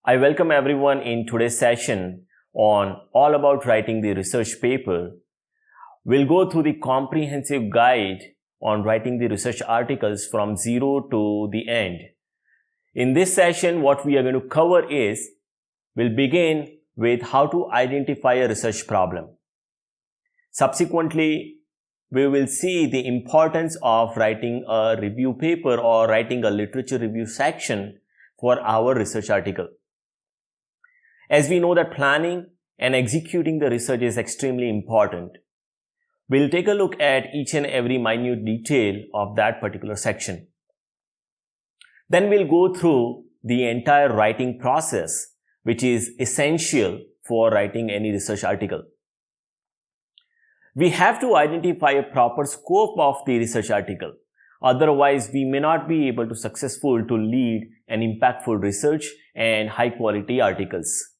I welcome everyone in today's session on all about writing the research paper. We'll go through the comprehensive guide on writing the research articles from zero to the end. In this session, what we are going to cover is, we'll begin with how to identify a research problem. Subsequently, we will see the importance of writing a review paper or writing a literature review section for our research article. As we know that planning and executing the research is extremely important, we'll take a look at each and every minute detail of that particular section. Then we'll go through the entire writing process, which is essential for writing any research article. We have to identify a proper scope of the research article. Otherwise, we may not be able to successful to lead an impactful research and high quality articles.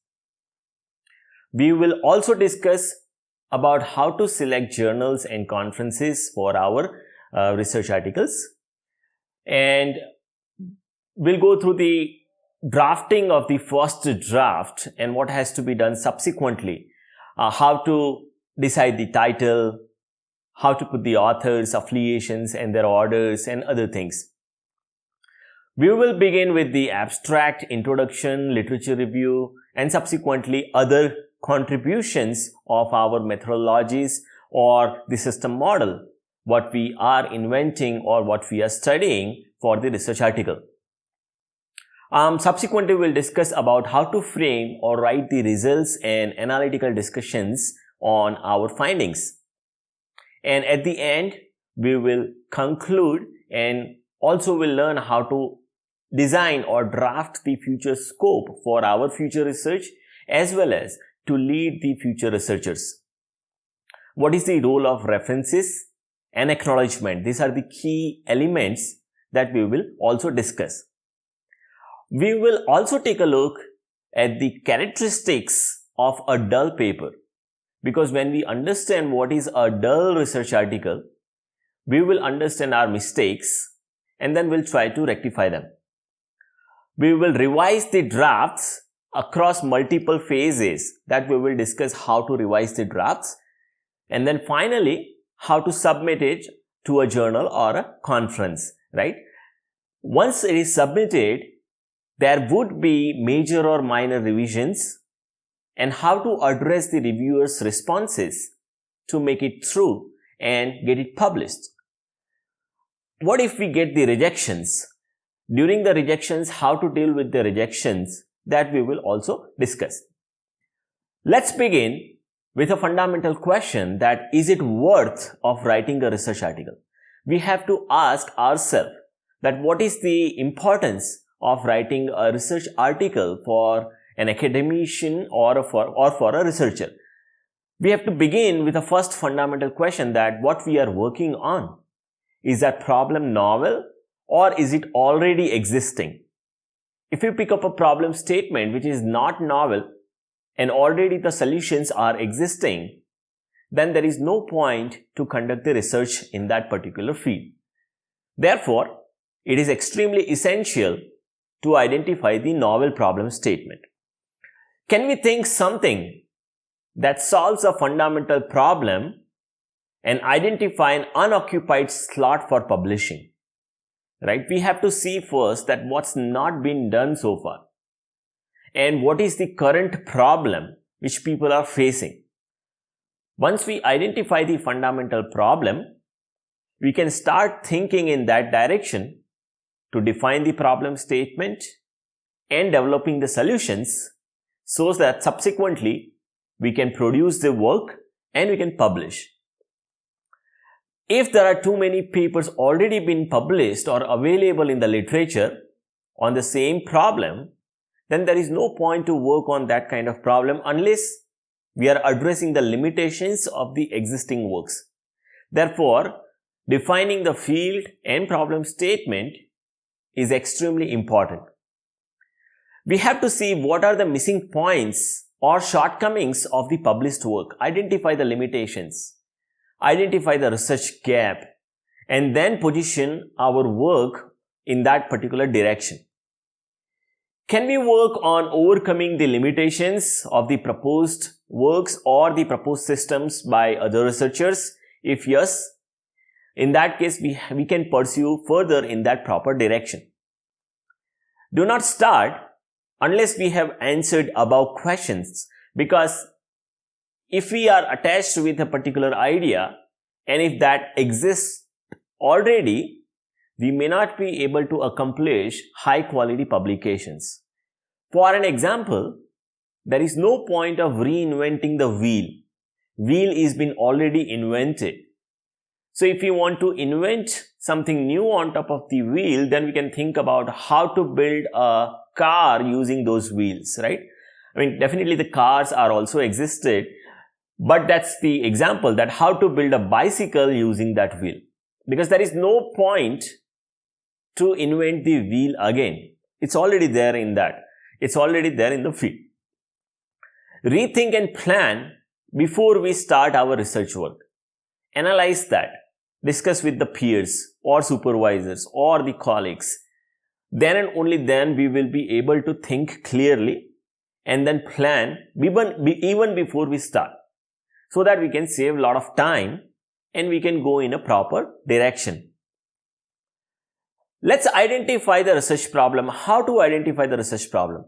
We will also discuss about how to select journals and conferences for our research articles. And we'll go through the drafting of the first draft and what has to be done subsequently. How to decide the title, how to put the authors, affiliations and their orders and other things. We will begin with the abstract, introduction, literature review and subsequently other contributions of our methodologies or the system model, what we are inventing or what we are studying for the research article. Subsequently, we'll discuss about how to frame or write the results and analytical discussions on our findings. And at the end, we will conclude and also will learn how to design or draft the future scope for our future research as well as to lead the future researchers. What is the role of references and acknowledgement? These are the key elements that we will also discuss. We will also take a look at the characteristics of a dull paper, because when we understand what is a dull research article, we will understand our mistakes and then we'll try to rectify them. We will revise the drafts across multiple phases that we will discuss how to revise the drafts, and then finally how to submit it to a journal or a conference, right? Once it is submitted, there would be major or minor revisions and how to address the reviewers' responses to make it through and get it published. What if we get the rejections? During the rejections, how to deal with the rejections, that we will also discuss. Let's begin with a fundamental question, that is it worth of writing a research article? We have to ask ourselves that what is the importance of writing a research article for an academician or for a researcher. We have to begin with the first fundamental question, that what we are working on, is that problem novel or is it already existing? If you pick up a problem statement which is not novel and already the solutions are existing, then there is no point to conduct the research in that particular field. Therefore, it is extremely essential to identify the novel problem statement. Can we think something that solves a fundamental problem and identify an unoccupied slot for publishing? Right? We have to see first that what's not been done so far and what is the current problem which people are facing. Once we identify the fundamental problem, we can start thinking in that direction to define the problem statement and developing the solutions so that subsequently we can produce the work and we can publish. If there are too many papers already been published or available in the literature on the same problem, then there is no point to work on that kind of problem unless we are addressing the limitations of the existing works. Therefore, defining the field and problem statement is extremely important. We have to see what are the missing points or shortcomings of the published work, identify the limitations, identify the research gap, and then position our work in that particular direction. Can we work on overcoming the limitations of the proposed works or the proposed systems by other researchers? If yes, in that case, we can pursue further in that proper direction. Do not start unless we have answered above questions, because if we are attached with a particular idea and if that exists already, we may not be able to accomplish high quality publications. For an example, there is no point of reinventing the wheel. Wheel is been already invented. So if you want to invent something new on top of the wheel, then we can think about how to build a car using those wheels, right? I mean, definitely the cars are also existed, but that's the example that how to build a bicycle using that wheel. Because there is no point to invent the wheel again. It's already there in that. It's already there in the field. Rethink and plan before we start our research work. Analyze that. Discuss with the peers or supervisors or the colleagues. Then and only then we will be able to think clearly and then plan even before we start, so that we can save a lot of time and we can go in a proper direction. Let's identify the research problem. How to identify the research problem?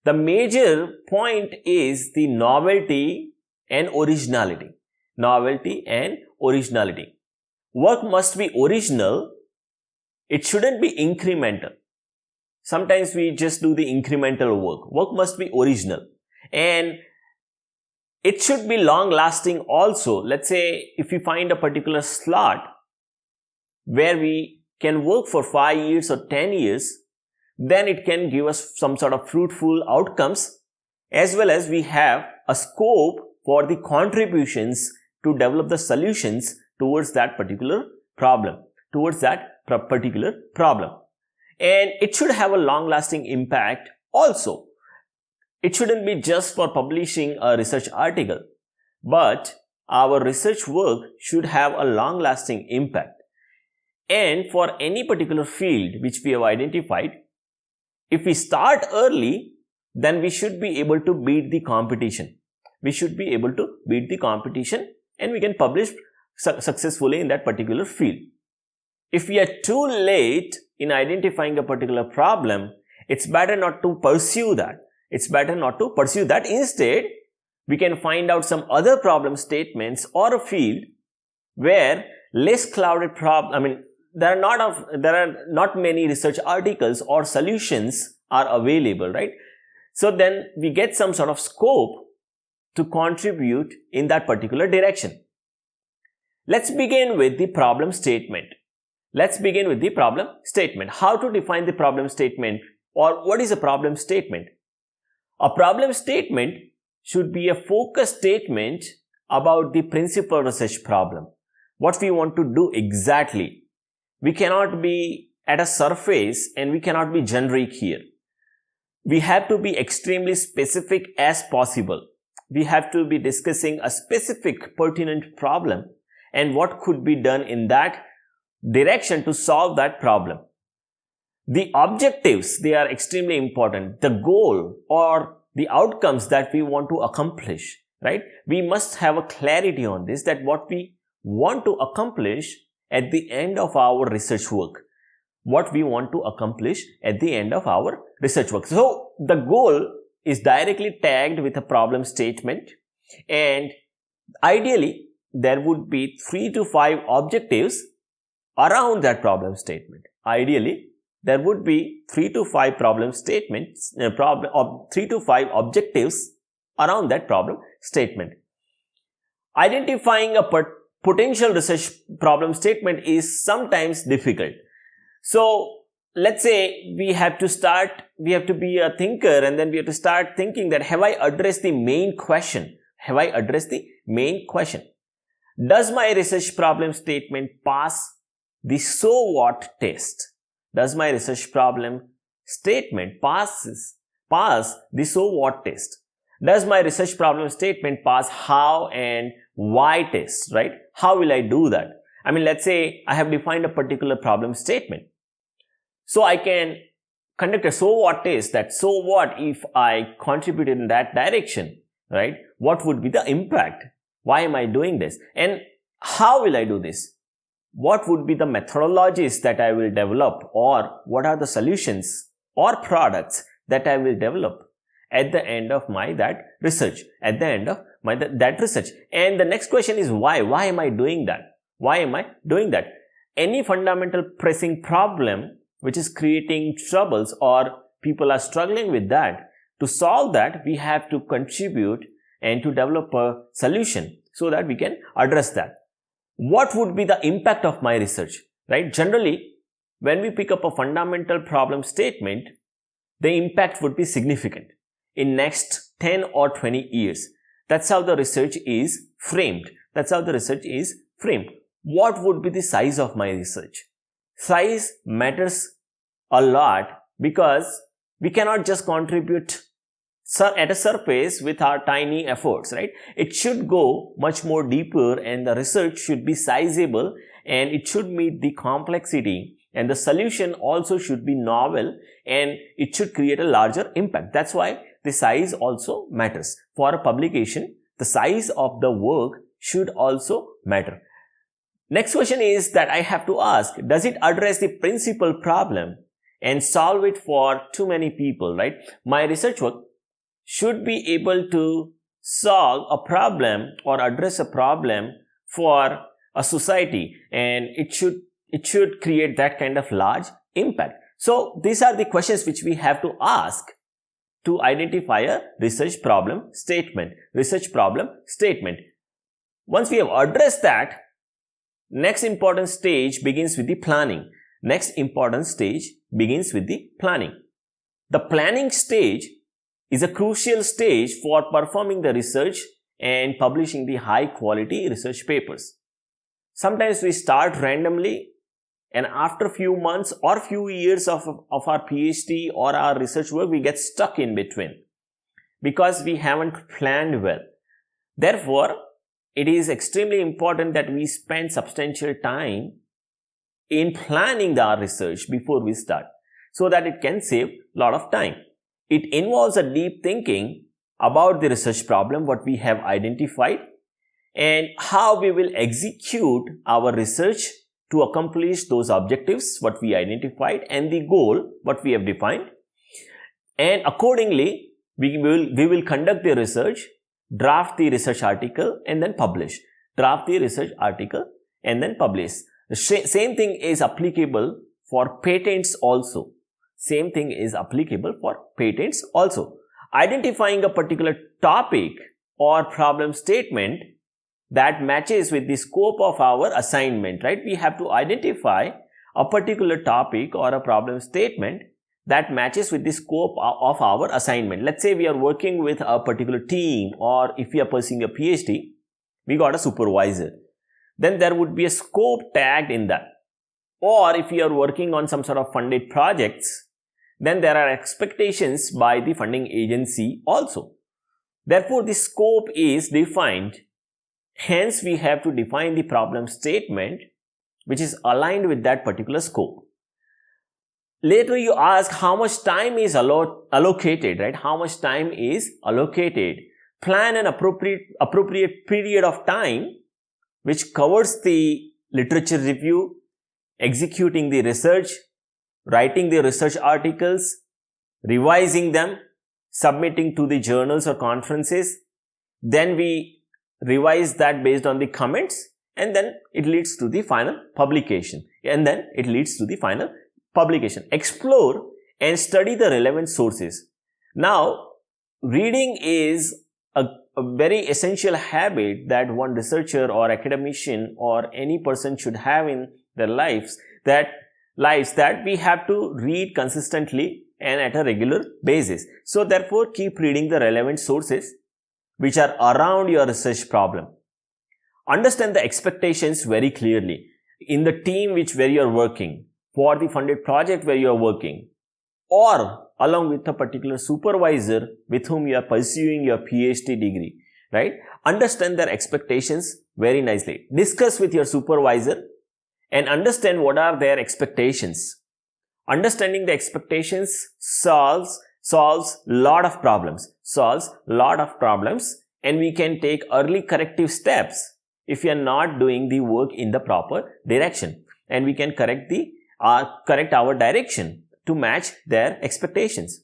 The major point is the novelty and originality. Novelty and originality. Work must be original. It shouldn't be incremental. Sometimes we just do the incremental work. Work must be original. And it should be long-lasting also. Let's say if we find a particular slot where we can work for 5 years or 10 years, then it can give us some sort of fruitful outcomes, as well as we have a scope for the contributions to develop the solutions towards that particular problem, And it should have a long-lasting impact also. It shouldn't be just for publishing a research article, but our research work should have a long-lasting impact. And for any particular field which we have identified, if we start early, then we should be able to beat the competition. We should be able to beat the competition and we can publish successfully in that particular field. If we are too late in identifying a particular problem, it's better not to pursue that. Instead, we can find out some other problem statements or a field where less clouded there are not many research articles or solutions are available, right? So then we get some sort of scope to contribute in that particular direction. Let's begin with the problem statement. How to define the problem statement, or what is a problem statement? A problem statement should be a focused statement about the principal research problem. What we want to do exactly. We cannot be at a surface and we cannot be generic here. We have to be extremely specific as possible. We have to be discussing a specific pertinent problem and what could be done in that direction to solve that problem. The objectives, they are extremely important. The goal or the outcomes that we want to accomplish, right? We must have a clarity on this, that what we want to accomplish at the end of our research work. So the goal is directly tagged with a problem statement, and ideally there would be 3 to 5 objectives around that problem statement. Ideally, there would be 3 to 5 objectives around that problem statement. Identifying a potential research problem statement is sometimes difficult. So let's say we have to be a thinker, and then we have to start thinking that have I addressed the main question? Does my research problem statement pass the so what test? Does my research problem statement pass the so what test? Does my research problem statement pass how and why test, right? How will I do that? Let's say I have defined a particular problem statement. So I can conduct a so what test, that so what if I contributed in that direction, right? What would be the impact? Why am I doing this? And how will I do this? What would be the methodologies that I will develop, or what are the solutions or products that I will develop at the end of my that research, at the end of my that research? And the next question is why? Why am I doing that? Why am I doing that? Any fundamental pressing problem which is creating troubles or people are struggling with that, to solve that, we have to contribute and to develop a solution so that we can address that. What would be the impact of my research, right? Generally, when we pick up a fundamental problem statement, the impact would be significant in next 10 or 20 years. That's how the research is framed. That's how the research is framed. What would be the size of my research? Size matters a lot because we cannot just contribute at a surface with our tiny efforts, right? It should go much more deeper, and the research should be sizable, and it should meet the complexity, and the solution also should be novel, and it should create a larger impact. That's why the size also matters. For a publication, the size of the work should also matter. Next question is that I have to ask, does it address the principal problem and solve it for too many people, right? My research work should be able to solve a problem or address a problem for a society, and it should create that kind of large impact. So these are the questions which we have to ask to identify a research problem statement. Research problem statement. Once we have addressed that, next important stage begins with the planning. Next important stage begins with the planning. The planning stage is a crucial stage for performing the research and publishing the high quality research papers. Sometimes we start randomly, and after a few months or few years of our PhD or our research work, we get stuck in between because we haven't planned well. Therefore, it is extremely important that we spend substantial time in planning our research before we start, so that it can save a lot of time. It involves a deep thinking about the research problem, what we have identified, and how we will execute our research to accomplish those objectives, what we identified, and the goal, what we have defined. And accordingly, we will conduct the research, draft the research article, and then publish. Draft the research article and then publish. The same thing is applicable for patents also. Same thing is applicable for patents also. Identifying a particular topic or problem statement that matches with the scope of our assignment, right? We have to identify a particular topic or a problem statement that matches with the scope of our assignment. Let's say we are working with a particular team, or if we are pursuing a PhD, we got a supervisor. Then there would be a scope tagged in that. Or if we are working on some sort of funded projects, then there are expectations by the funding agency also. Therefore, the scope is defined. Hence, we have to define the problem statement which is aligned with that particular scope. Later, you ask how much time is allocated, right? How much time is allocated? Plan an appropriate period of time which covers the literature review, executing the research, writing the research articles, revising them, submitting to the journals or conferences. Then we revise that based on the comments, and then it leads to the final publication. Explore and study the relevant sources. Now, reading is a very essential habit that one researcher or academician or any person should have in their lives, that we have to read consistently and at a regular basis. So therefore, keep reading the relevant sources which are around your research problem. Understand the expectations very clearly in the team where you are working, for the funded project where you are working, or along with a particular supervisor with whom you are pursuing your PhD degree, right? Understand their expectations very nicely. Discuss with your supervisor and understand what are their expectations. Understanding the expectations solves lot of problems, and we can take early corrective steps if we are not doing the work in the proper direction, and we can correct our direction to match their expectations.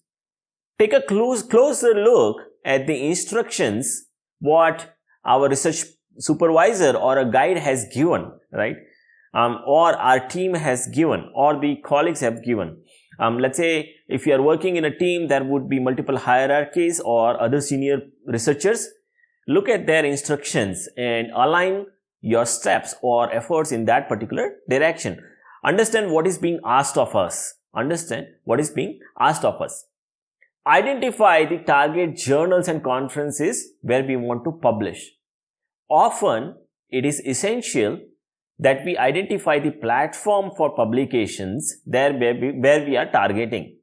Take a closer look at the instructions what our research supervisor or a guide has given, right? Or our team has given, or the colleagues have given. Let's say if you are working in a team, there would be multiple hierarchies or other senior researchers. Look at their instructions and align your steps or efforts in that particular direction. Understand what is being asked of us. Identify the target journals and conferences where we want to publish. Often, it is essential that we identify the platform for publications there where we are targeting.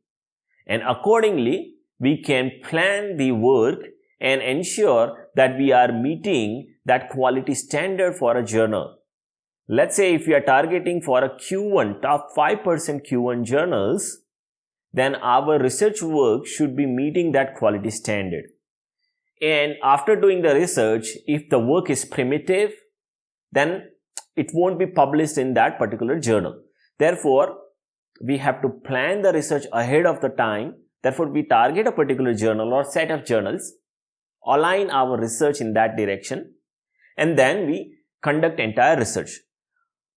And accordingly, we can plan the work and ensure that we are meeting that quality standard for a journal. Let's say if we are targeting for a Q1, top 5% Q1 journals, then our research work should be meeting that quality standard. And after doing the research, if the work is primitive, then it won't be published in that particular journal. Therefore, we have to plan the research ahead of the time. Therefore, we target a particular journal or set of journals, align our research in that direction, and then we conduct entire research.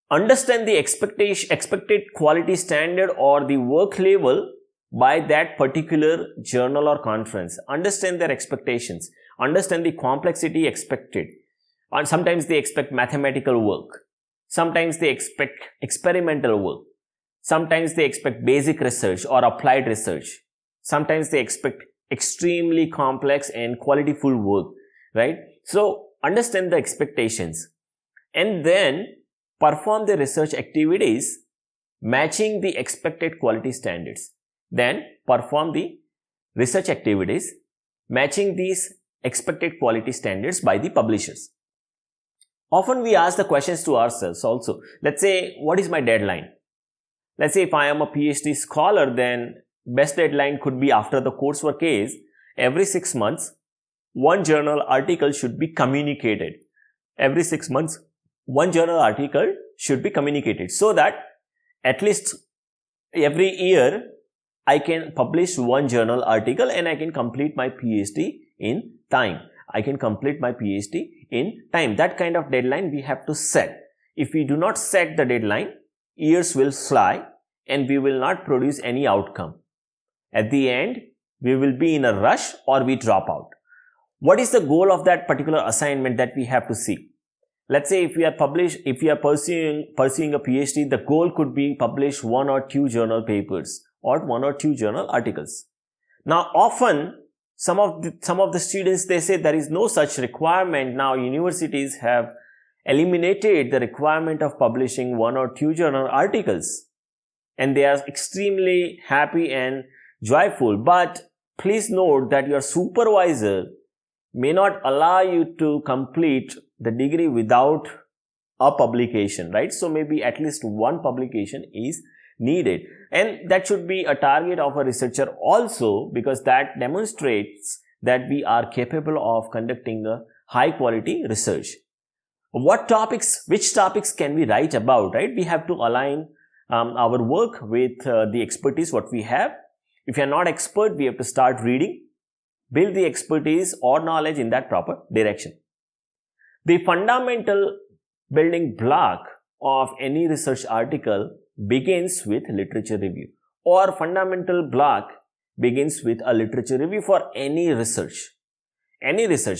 Understand the expected quality standard or the work level by that particular journal or conference. Understand their expectations. Understand the complexity expected. And sometimes they expect mathematical work. Sometimes they expect experimental work. Sometimes they expect basic research or applied research. Sometimes they expect extremely complex and qualityful work, right? So understand the expectations and then perform the research activities matching the expected quality standards. Then perform the research activities matching these expected quality standards by the publishers. Often we ask the questions to ourselves also. Let's say, what is my deadline? Let's say if I am a PhD scholar, then best deadline could be after the coursework is every 6 months, one journal article should be communicated. Every 6 months, one journal article should be communicated so that at least every year I can publish one journal article and I can complete my PhD in time. That kind of deadline we have to set. If we do not set the deadline, years will fly and we will not produce any outcome. At the end, we will be in a rush or we drop out. What is the goal of that particular assignment that we have to see? Let's say if we are pursuing a PhD, the goal could be publish 1 or 2 journal papers or 1 or 2 journal articles. Now, often some of the students, they say there is no such requirement. Now, universities have eliminated the requirement of publishing 1 or 2 journal articles, and they are extremely happy and joyful. But please note that your supervisor may not allow you to complete the degree without a publication, right? So maybe at least one publication is needed, and that should be a target of a researcher also, because that demonstrates that we are capable of conducting a high quality research. Which topics can we write about, right? We have to align our work with the expertise what we have. If you are not expert, we have to start reading, build the expertise or knowledge in that proper direction. The fundamental building block of any research article begins with literature review, or fundamental block begins with a literature review for any research,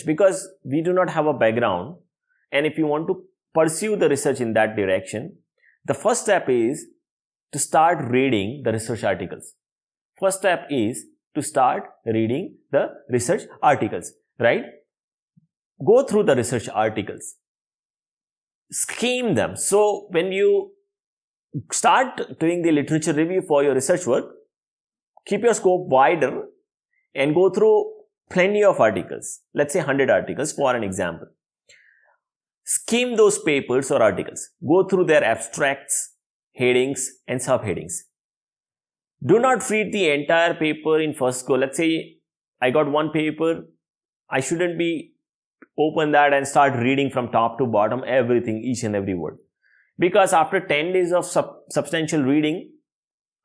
because we do not have a background, and if you want to pursue the research in that direction, the first step is to start reading the research articles. Right? Go through the research articles, skim them. So when you start doing the literature review for your research work, keep your scope wider and go through plenty of articles. Let's say 100 articles for an example. Skim those papers or articles. Go through their abstracts, headings and subheadings. Do not read the entire paper in first go. Let's say I got one paper, I shouldn't be open that and start reading from top to bottom everything, each and every word. Because after 10 days of substantial reading,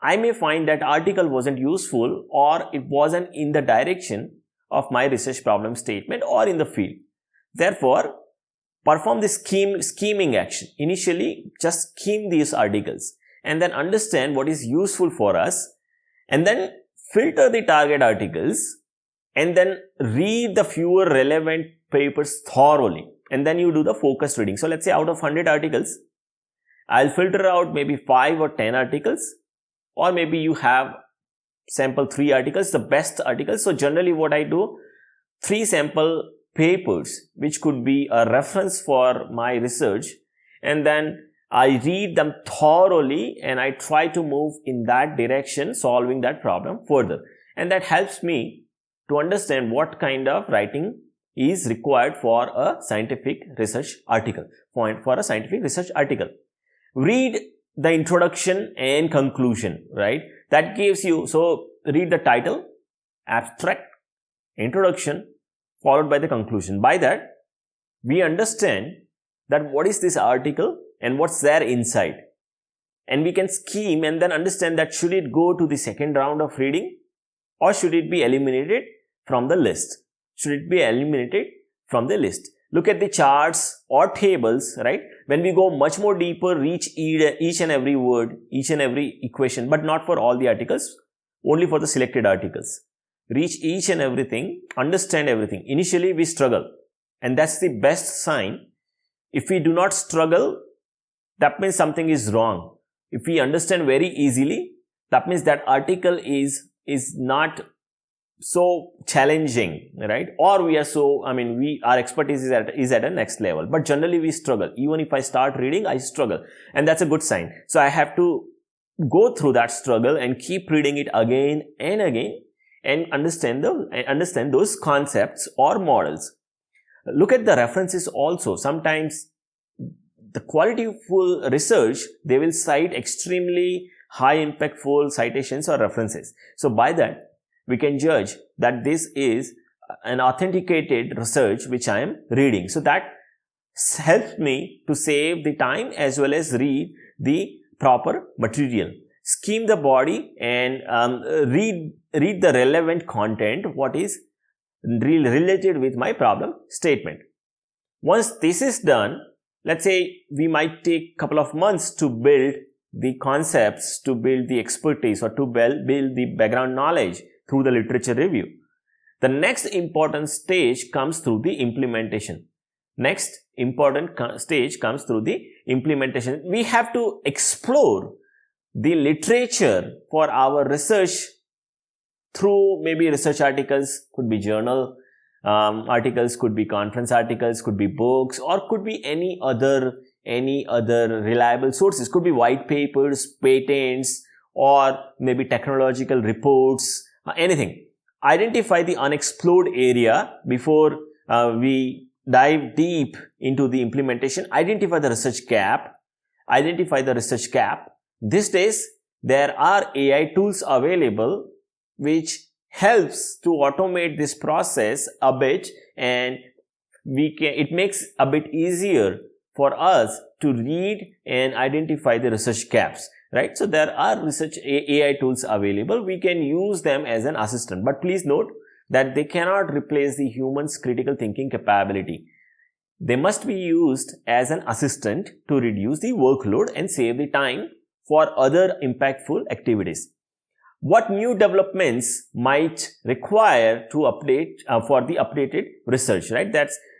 I may find that article wasn't useful or it wasn't in the direction of my research problem statement or in the field. Therefore, perform the scheming action. Initially, just scheme these articles and then understand what is useful for us, and then filter the target articles and then read the fewer relevant papers thoroughly, and then you do the focused reading. So let's say out of 100 articles, I'll filter out maybe 5 or 10 articles, or maybe you have sample 3 articles, the best articles. So generally what I do, 3 sample papers which could be a reference for my research, and then I read them thoroughly and I try to move in that direction, solving that problem further. And that helps me to understand what kind of writing is required for a scientific research article. Read the introduction and conclusion, right? That gives you, so read the title, abstract, introduction, followed by the conclusion. By that, we understand that what is this article and what's there inside. And we can scheme and then understand that should it go to the second round of reading or should it be eliminated from the list? Look at the charts or tables, right? When we go much more deeper, reach each and every word, each and every equation, but not for all the articles, only for the selected articles. Reach each and everything, understand everything. Initially, we struggle, and that's the best sign. If we do not struggle, that means something is wrong. If we understand very easily, that means that article is not so challenging, right? Or we are so, our expertise is at a next level. But generally we struggle. Even if I start reading, I struggle. And that's a good sign. So I have to go through that struggle and keep reading it again and again and understand those concepts or models. Look at the references also. Sometimes the qualityful research, they will cite extremely high impactful citations or references. So by that, we can judge that this is an authenticated research which I am reading. So that helps me to save the time as well as read the proper material. Scheme the body and read the relevant content, what is related with my problem statement. Once this is done, let's say we might take a couple of months to build the concepts, to build the expertise, or to build the background knowledge through the literature review. The next important stage comes through the implementation. We have to explore the literature for our research through maybe research articles, could be journal articles, could be conference articles, could be books, or could be any other reliable sources, could be white papers, patents, or maybe technological reports, anything. Identify the unexplored area before we dive deep into the implementation. Identify the research gap. These days, there are AI tools available which helps to automate this process a bit, and it makes a bit easier for us to read and identify the research gaps, right? So there are research AI tools available. We can use them as an assistant, but please note that they cannot replace the human's critical thinking capability. They must be used as an assistant to reduce the workload and save the time for other impactful activities. What new developments might require to update for the updated research, right?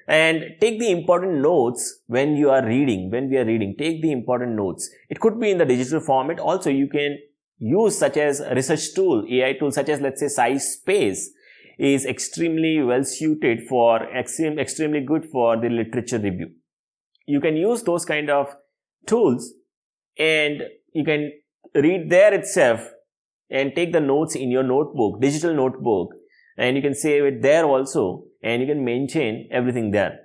And take the important notes when we are reading. Take the important notes. It could be in the digital format. Also, you can use such as a research tool, AI tool, such as let's say SciSpace is extremely well suited for, extremely good for the literature review. You can use those kind of tools and you can read there itself and take the notes in your notebook, digital notebook, and you can save it there also, and you can maintain everything there.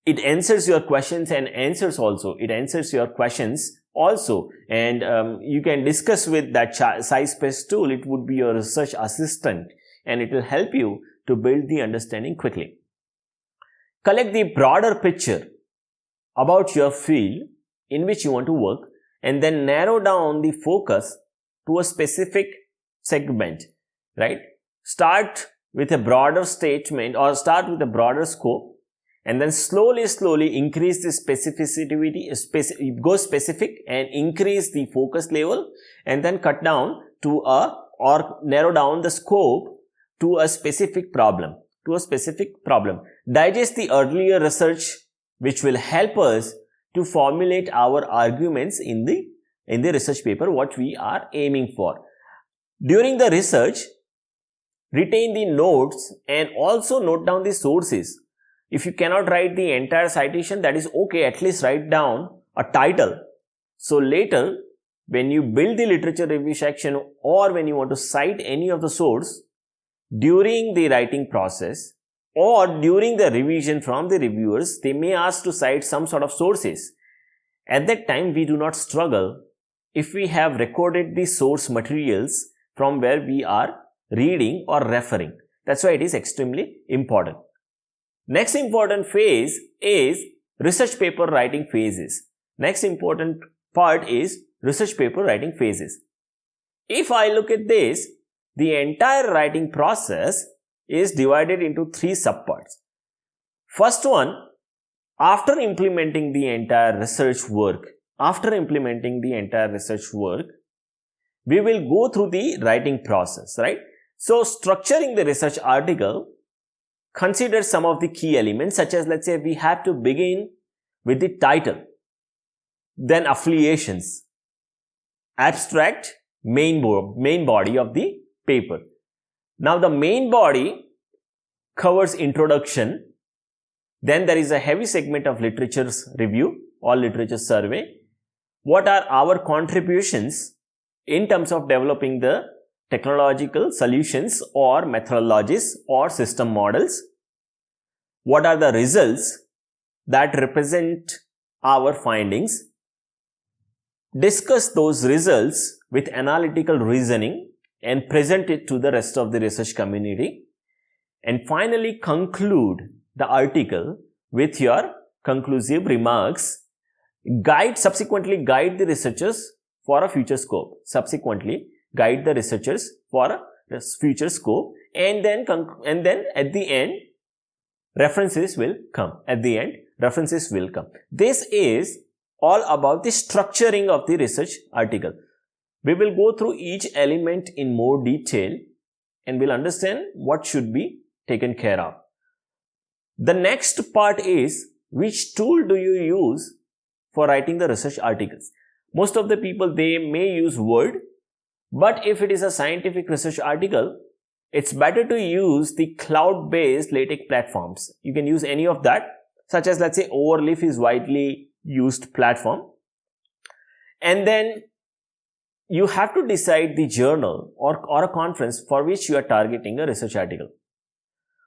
It answers your questions and answers also. It answers your questions also, and you can discuss with that SciSpace tool. It would be your research assistant and it will help you to build the understanding quickly. Collect the broader picture about your field in which you want to work and then narrow down the focus to a specific segment, right? Start with a broader statement or start with a broader scope and then slowly increase the specificity, go specific and increase the focus level and then cut down to or narrow down the scope to a specific problem, Digest the earlier research which will help us to formulate our arguments in the research paper, what we are aiming for. During the research, retain the notes and also note down the sources. If you cannot write the entire citation, that is okay, at least write down a title. So later, when you build the literature review section or when you want to cite any of the source, during the writing process or during the revision from the reviewers, they may ask to cite some sort of sources. At that time, we do not struggle if we have recorded the source materials from where we are reading or referring. That's why it is extremely important. Next important phase is research paper writing phases. Next important part is research paper writing phases. If I look at this, the entire writing process is divided into 3 subparts. First one, after implementing the entire research work, we will go through the writing process, right? So, structuring the research article, consider some of the key elements such as, let's say, we have to begin with the title, then affiliations, abstract, main body of the paper. Now, the main body covers introduction, then there is a heavy segment of literature's review or literature survey. What are our contributions in terms of developing the technological solutions or methodologies or system models? What are the results that represent our findings? Discuss those results with analytical reasoning and present it to the rest of the research community. And finally, conclude the article with your conclusive remarks. Subsequently guide the researchers for a future scope. And then at the end, references will come. This is all about the structuring of the research article. We will go through each element in more detail and we'll understand what should be taken care of. The next part is, which tool do you use for writing the research articles? Most of the people, they may use Word, but if it is a scientific research article, it's better to use the cloud-based LaTeX platforms. You can use any of that, such as, let's say, Overleaf is widely used platform. And then you have to decide the journal or a conference for which you are targeting a research article.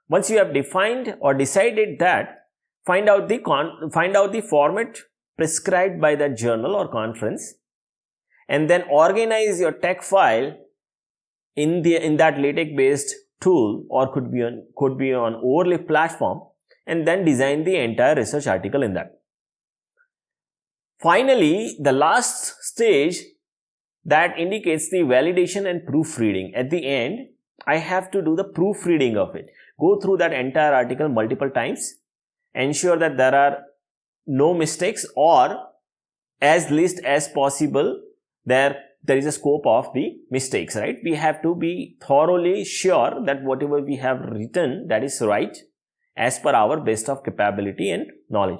Once you have defined or decided that, find out the format prescribed by that journal or conference, and then organize your text file in that LaTeX based tool, or could be on Overleaf platform, and then design the entire research article in that. Finally, the last stage that indicates the validation and proofreading. At the end, I have to do the proofreading of it. Go through that entire article multiple times, ensure that there are no mistakes, or as least as possible there is a scope of the mistakes, right? We have to be thoroughly sure that whatever we have written, that is right as per our best of capability and knowledge.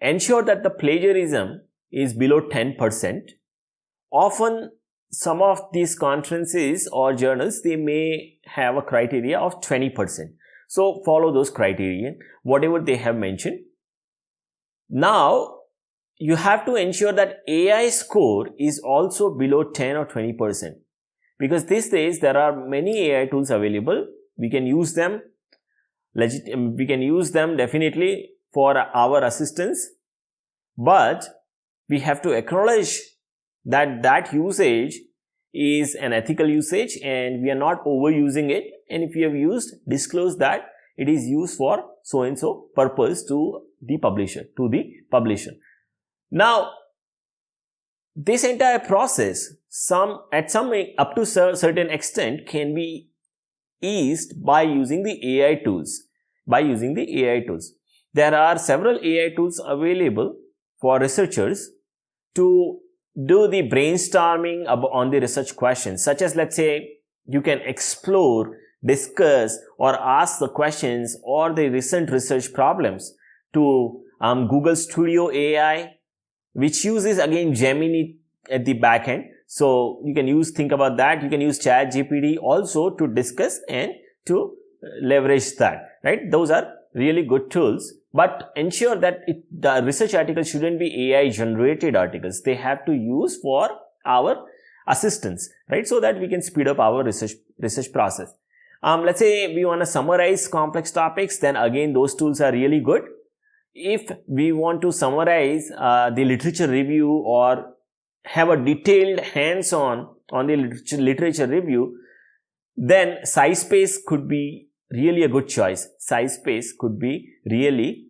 Ensure that the plagiarism is below 10%. Often some of these conferences or journals, they may have a criteria of 20%. So follow those criteria, whatever they have mentioned. Now, you have to ensure that AI score is also below 10 or 20%. Because these days, there are many AI tools available. We can use them. We can use them definitely for our assistance. But we have to acknowledge that usage is an ethical usage and we are not overusing it, and if we have used, disclose that it is used for so and so purpose to the publisher. Now, this entire process, up to certain extent, can be eased by using the AI tools. There are several AI tools available for researchers to do the brainstorming on the research questions, such as, let's say, you can explore, discuss or ask the questions or the recent research problems to Google Studio AI, which uses again Gemini at the back end. So you can think about that. You can use ChatGPT also to discuss and to leverage that, right? Those are really good tools, but ensure that the research articles shouldn't be AI generated articles. They have to use for our assistance, right? So that we can speed up our research process. Let's say we want to summarize complex topics, then again those tools are really good. If we want to summarize the literature review or have a detailed hands-on on the literature review, then SciSpace could be really a good choice. Right? SciSpace could be really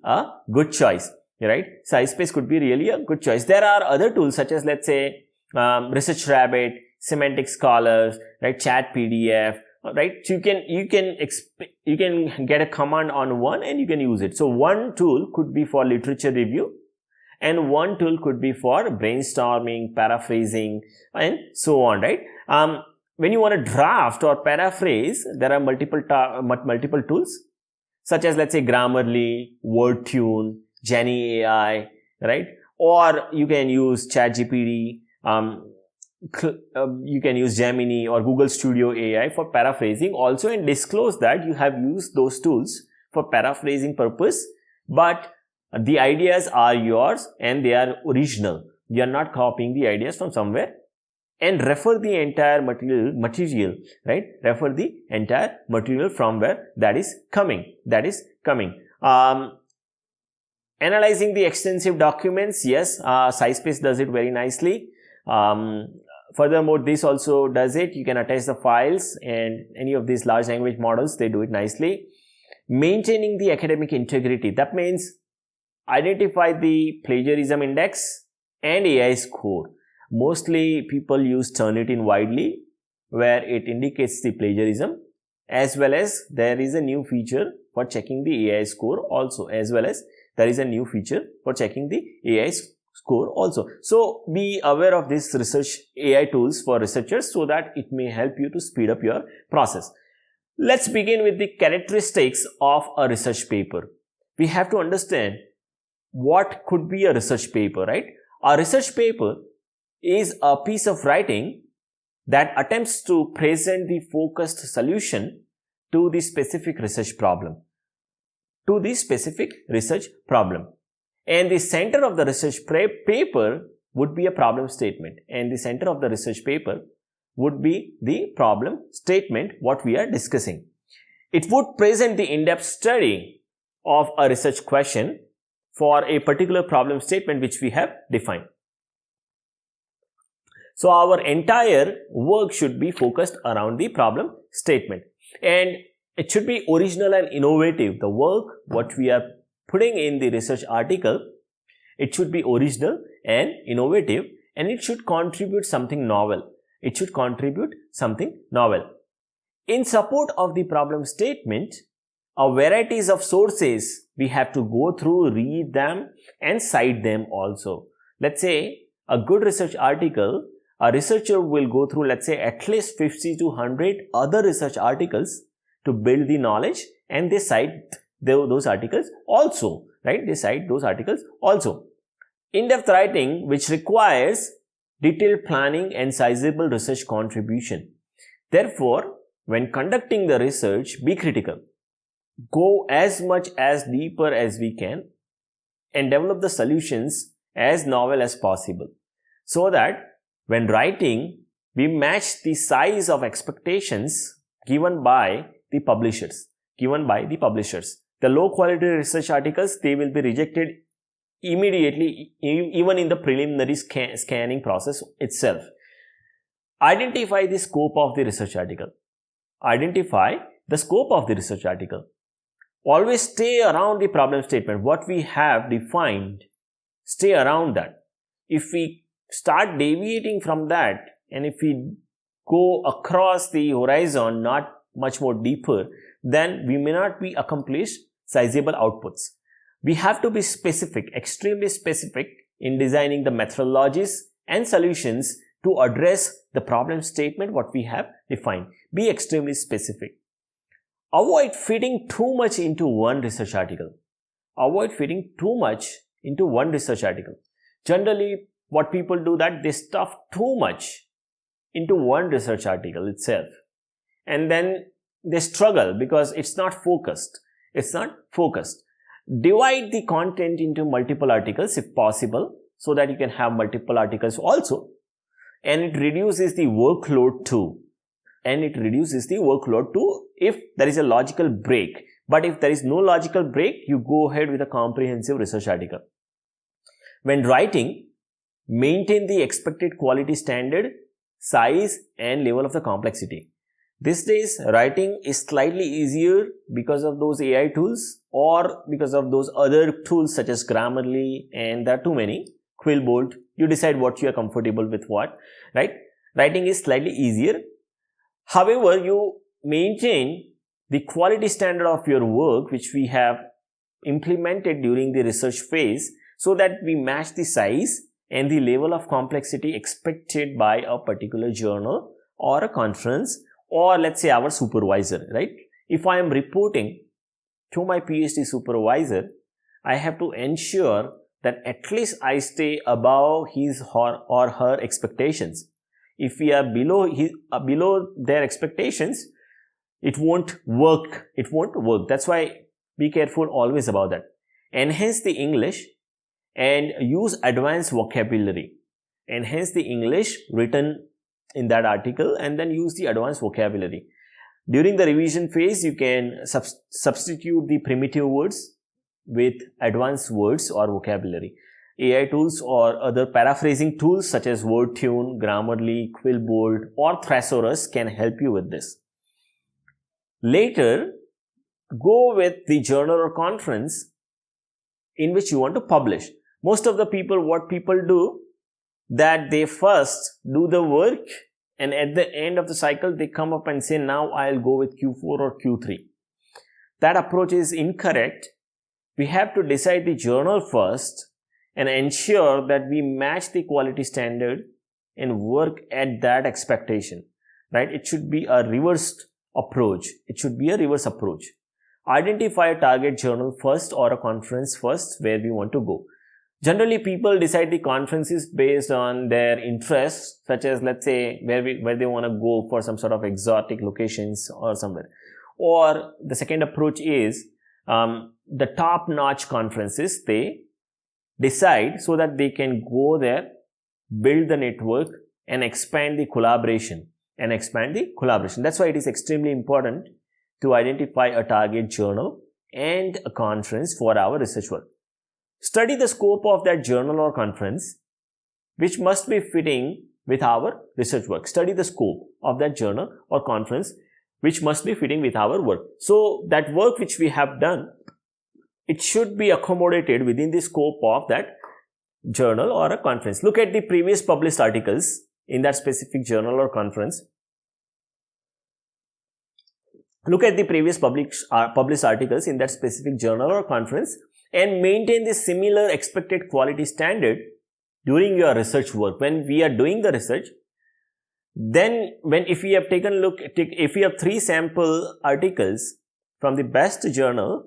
a good choice. There are other tools such as, let's say, Research Rabbit, Semantic Scholars, right? Chat PDF, right? So you can get a command on one and you can use it. So one tool could be for literature review and one tool could be for brainstorming, paraphrasing and so on, right? When you want to draft or paraphrase, there are multiple tools such as, let's say, Grammarly, WordTune, Jenny AI, right? Or you can use ChatGPT, you can use Gemini or Google Studio AI for paraphrasing also, and disclose that you have used those tools for paraphrasing purpose, but the ideas are yours and they are original. You are not copying the ideas from somewhere. And refer the entire material, right? Refer the entire material from where that is coming. Analyzing the extensive documents, yes, SciSpace does it very nicely. Furthermore, this also does it. You can attach the files, and any of these large language models, they do it nicely. Maintaining the academic integrity, that means identify the plagiarism index and AI score. Mostly people use Turnitin widely, where it indicates the plagiarism, as well as there is a new feature for checking the AI score also, So be aware of these research AI tools for researchers so that it may help you to speed up your process. Let's begin with the characteristics of a research paper. We have to understand what could be a research paper, right? A research paper is a piece of writing that attempts to present the focused solution to the specific research problem. And the center of the research paper would be a problem statement. What we are discussing. It would present the in-depth study of a research question for a particular problem statement which we have defined. So our entire work should be focused around the problem statement, and it should be original and innovative. The work what we are putting in the research article, it should be original and innovative, and it should contribute something novel. In support of the problem statement, a varieties of sources we have to go through, read them and cite them also. Let's say a good research article, a researcher will go through, let's say, at least 50 to 100 other research articles to build the knowledge, and they cite those articles also, right? In-depth writing, which requires detailed planning and sizable research contribution. Therefore, when conducting the research, be critical. Go as much as deeper as we can and develop the solutions as novel as possible, so that when writing, we match the size of expectations given by the publishers. The low quality research articles, they will be rejected immediately, even in the preliminary scanning process itself. Identify the scope of the research article. Identify the scope of the research article. Always stay around the problem statement, what we have defined. Stay around that. If we start deviating from that, and if we go across the horizon, not much more deeper, then we may not be accomplished sizable outputs. We have to be specific, extremely specific in designing the methodologies and solutions to address the problem statement what we have defined. Be extremely specific. Avoid fitting too much into one research article. Avoid fitting too much into one research article. Generally, what people do that they stuff too much into one research article itself, and then they struggle because it's not focused. It's not focused. Divide the content into multiple articles if possible, so that you can have multiple articles also, and it reduces the workload too. If there is a logical break. But if there is no logical break, you go ahead with a comprehensive research article. When writing, maintain the expected quality standard, size and level of the complexity. These days, writing is slightly easier because of those AI tools or because of those other tools such as Grammarly, and there are too many. Quillbolt, you decide what you are comfortable with what, right? Writing is slightly easier. However, you maintain the quality standard of your work which we have implemented during the research phase, so that we match the size and the level of complexity expected by a particular journal or a conference, or let's say our supervisor, right? If I am reporting to my PhD supervisor, I have to ensure that at least I stay above his or her expectations. If we are below their expectations, it won't work. That's why be careful always about that. Enhance the English and use advanced vocabulary. Enhance the English written in that article and then use the advanced vocabulary. During the revision phase, you can substitute the primitive words with advanced words or vocabulary. AI tools or other paraphrasing tools such as WordTune, Grammarly, Quillbolt or Thesaurus can help you with this. Later, go with the journal or conference in which you want to publish. Most of the people, what people do, that they first do the work and at the end of the cycle, they come up and say, now I'll go with Q4 or Q3. That approach is incorrect. We have to decide the journal first and ensure that we match the quality standard and work at that expectation, right? It should be a reversed approach. Identify a target journal first or a conference first where we want to go. Generally, people decide the conferences based on their interests, such as, let's say, where they want to go for some sort of exotic locations or somewhere. Or the second approach is the top-notch conferences they decide so that they can go there, build the network and expand the collaboration. That's why it is extremely important to identify a target journal and a conference for our research work. Study the scope of that journal or conference which must be fitting with our research work. Study the scope of that journal or conference which must be fitting with our work. So that work which we have done, it should be accommodated within the scope of that journal or a conference. Look at the previous published articles in that specific journal or conference. Look at the previous published articles in that specific journal or conference and maintain the similar expected quality standard during your research work. When we are doing the research, then if we have taken a look, if we have 3 sample articles from the best journal,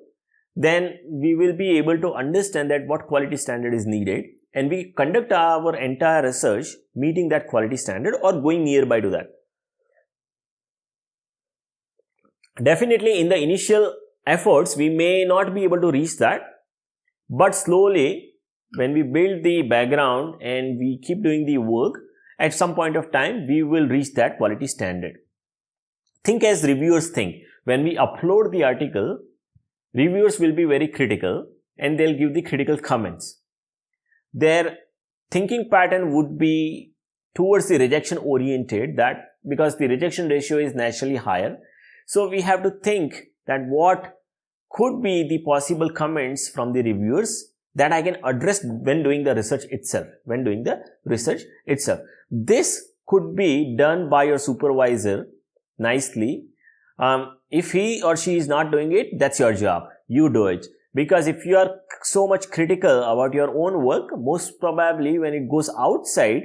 then we will be able to understand that what quality standard is needed, and we conduct our entire research meeting that quality standard or going nearby to that. Definitely in the initial efforts, we may not be able to reach that, but slowly when we build the background and we keep doing the work, at some point of time, we will reach that quality standard. Think as reviewers think. When we upload the article, reviewers will be very critical and they'll give the critical comments. their thinking pattern would be towards the rejection oriented, that because the rejection ratio is naturally higher. So we have to think that what could be the possible comments from the reviewers that I can address when doing the research itself. This could be done by your supervisor nicely. If he or she is not doing it, that's your job. You do it. Because if you are so much critical about your own work, most probably when it goes outside,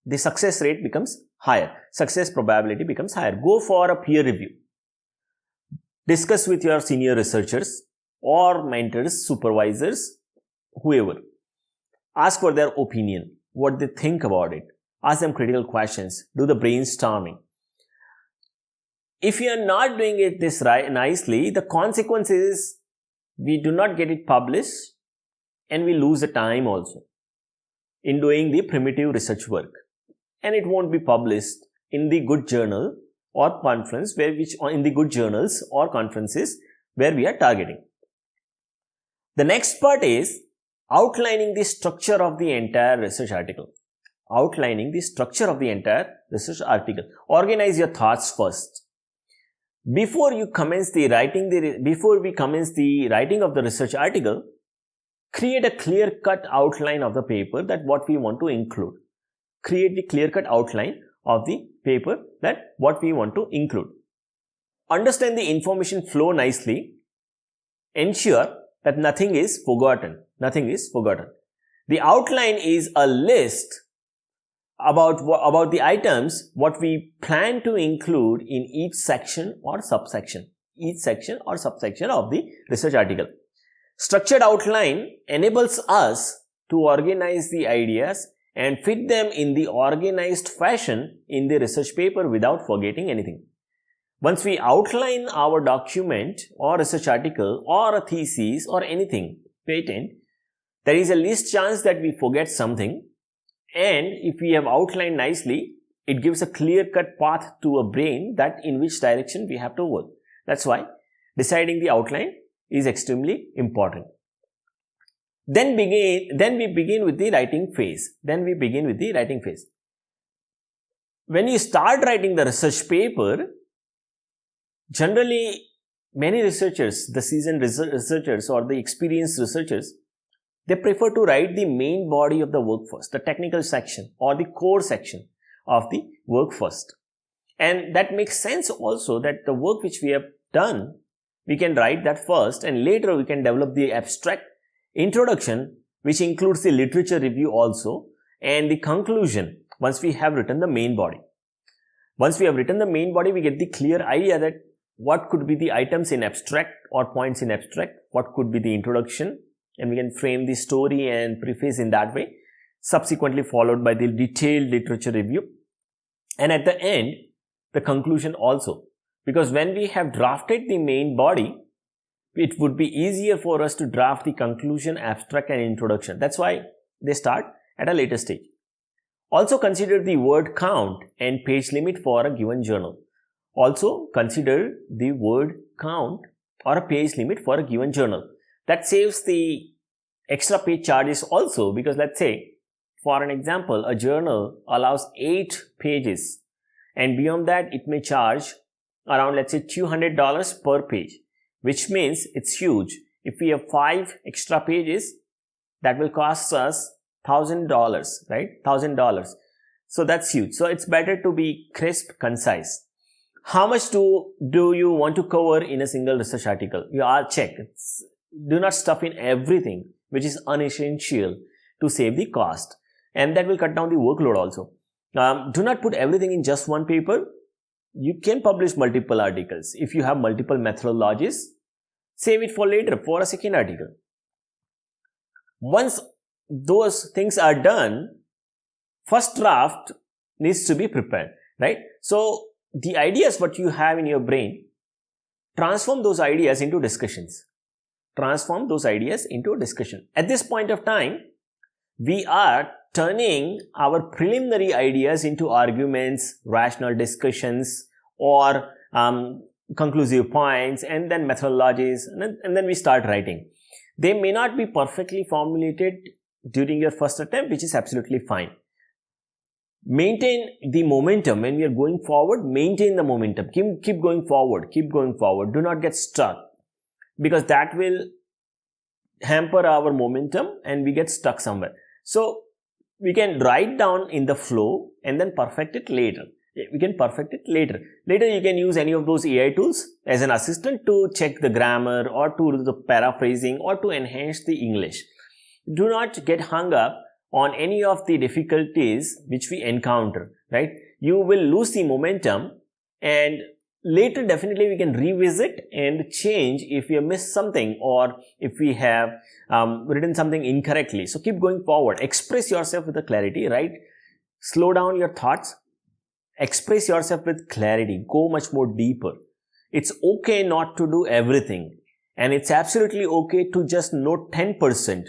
the success rate becomes higher. Success probability becomes higher. Go for a peer review. Discuss with your senior researchers or mentors, supervisors, whoever. Ask for their opinion, what they think about it. Ask them critical questions. Do the brainstorming. If you are not doing it this nicely, the consequence is we do not get it published and we lose the time also in doing the primitive research work. And it won't be published in the good journal or conference in the good journals or conferences where we are targeting. The next part is outlining the structure of the entire research article. Organize your thoughts first. Before we commence the writing of the research article, create a clear-cut outline of the paper that what we want to include. Create the clear-cut outline of the paper that what we want to include. Understand the information flow nicely. Ensure that nothing is forgotten. The outline is a list about the items what we plan to include in each section or subsection of the research article. Structured outline enables us to organize the ideas and fit them in the organized fashion in the research paper without forgetting anything. Once we outline our document or research article or a thesis or anything patent, there is a least chance that we forget something. And if we have outlined nicely, it gives a clear-cut path to a brain that in which direction we have to work. That's why deciding the outline is extremely important. Then we begin with the writing phase. When you start writing the research paper, generally many researchers, the seasoned researchers or the experienced researchers, they prefer to write the main body of the work first, the technical section or the core section of the work first. And that makes sense also, that the work which we have done, we can write that first and later we can develop the abstract introduction, which includes the literature review also, and the conclusion once we have written the main body. Once we have written the main body, we get the clear idea that what could be the items in abstract or points in abstract, what could be the introduction, and we can frame the story and preface in that way, subsequently followed by the detailed literature review, and at the end, the conclusion also. Because when we have drafted the main body, it would be easier for us to draft the conclusion, abstract and introduction. That's why they start at a later stage. Also consider the word count and page limit for a given journal. That saves the extra page charges also, because let's say, for an example, a journal allows 8 pages and beyond that it may charge around, let's say, $200 per page, which means it's huge. If we have 5 extra pages, that will cost us $1,000, right? $1,000. So that's huge. So it's better to be crisp, concise. How much do you want to cover in a single research article? You are check. Do not stuff in everything which is unessential to save the cost, and that will cut down the workload also. Do not put everything in just one paper. You can publish multiple articles. If you have multiple methodologies, save it for later for a second article. Once those things are done, first draft needs to be prepared, right? So the ideas what you have in your brain, transform those ideas into discussions. At this point of time, we are turning our preliminary ideas into arguments, rational discussions, or conclusive points, and then methodologies, and then we start writing. They may not be perfectly formulated during your first attempt, which is absolutely fine. Maintain the momentum when we are going forward. Maintain the momentum. Keep going forward. Keep going forward. Do not get stuck, because that will hamper our momentum and we get stuck somewhere. So we can write down in the flow and then perfect it later. We can perfect it later. Later you can use any of those AI tools as an assistant to check the grammar or to do the paraphrasing or to enhance the English. Do not get hung up on any of the difficulties which we encounter, right? You will lose the momentum, and later definitely we can revisit and change if we have missed something or if we have written something incorrectly. So keep going forward. Express yourself with the clarity, right? Slow down your thoughts. Express yourself with clarity. Go much more deeper. It's okay not to do everything, and it's absolutely okay to just know 10%.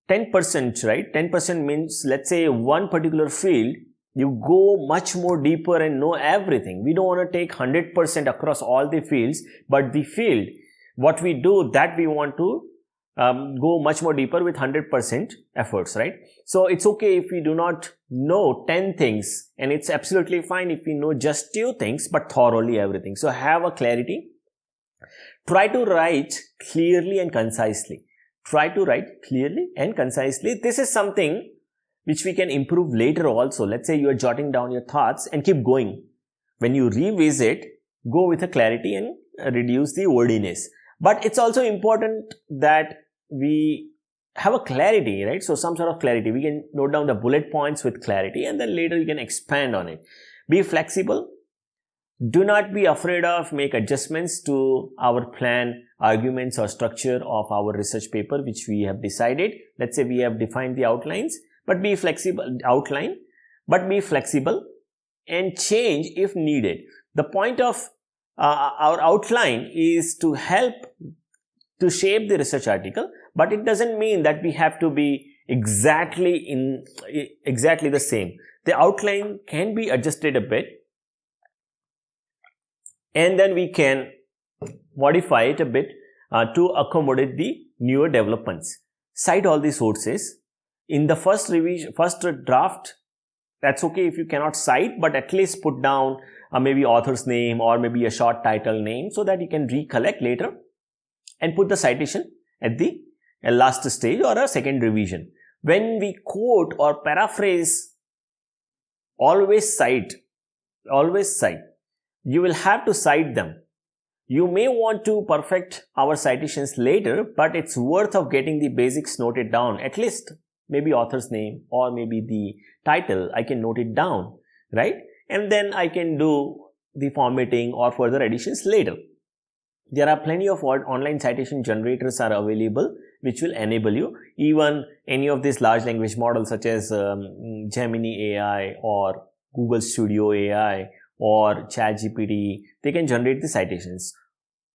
10%, right? 10% means, let's say, one particular field, you go much more deeper and know everything. We don't want to take 100% across all the fields, but the field, what we do, that we want to go much more deeper with 100% efforts, right? So it's okay if we do not know 10 things, and it's absolutely fine if we know just 2 things, but thoroughly everything. So have a clarity. Try to write clearly and concisely. Try to write clearly and concisely. This is something which we can improve later also. Let's say you are jotting down your thoughts and keep going. When you revisit, go with a clarity and reduce the wordiness. But it's also important that we have a clarity, right? So some sort of clarity. We can note down the bullet points with clarity, and then later you can expand on it. Be flexible. Do not be afraid of make adjustments to our plan, arguments or structure of our research paper which we have decided. Let's say we have defined the outlines, but be flexible, and change if needed. The point of our outline is to help to shape the research article, but it doesn't mean that we have to be exactly the same. The outline can be adjusted a bit, and then we can modify it a bit to accommodate the newer developments. Cite all the sources. In the first draft, that's okay if you cannot cite, but at least put down maybe author's name or maybe a short title name so that you can recollect later, and put the citation at the last stage or a second revision. When we quote or paraphrase, always cite. You will have to cite them. You may want to perfect our citations later, but it's worth of getting the basics noted down. At least maybe author's name or maybe the title, I can note it down, right? And then I can do the formatting or further additions later. There are plenty of online citation generators are available which will enable you. Even any of these large language models such as Gemini AI or Google Studio AI or ChatGPT, they can generate the citations.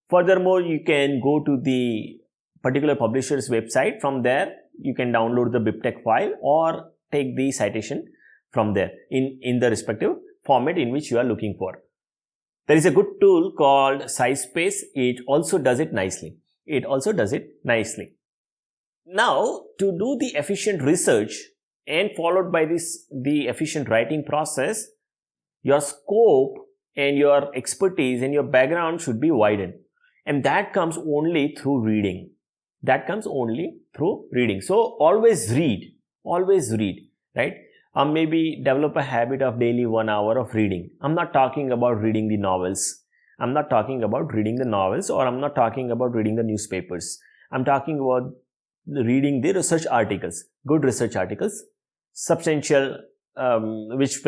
Furthermore, you can go to the particular publisher's website. From there, you can download the BibTeX file or take the citation from there in the respective format in which you are looking for. There is a good tool called SciSpace. It also does it nicely. Now, to do the efficient research and followed by the efficient writing process, your scope and your expertise and your background should be widened, and that comes only through reading. So always read, right? Maybe develop a habit of daily 1 hour of reading. I'm not talking about reading the novels. Or I'm not talking about reading the newspapers. I'm talking about reading the research articles, good research articles, substantial research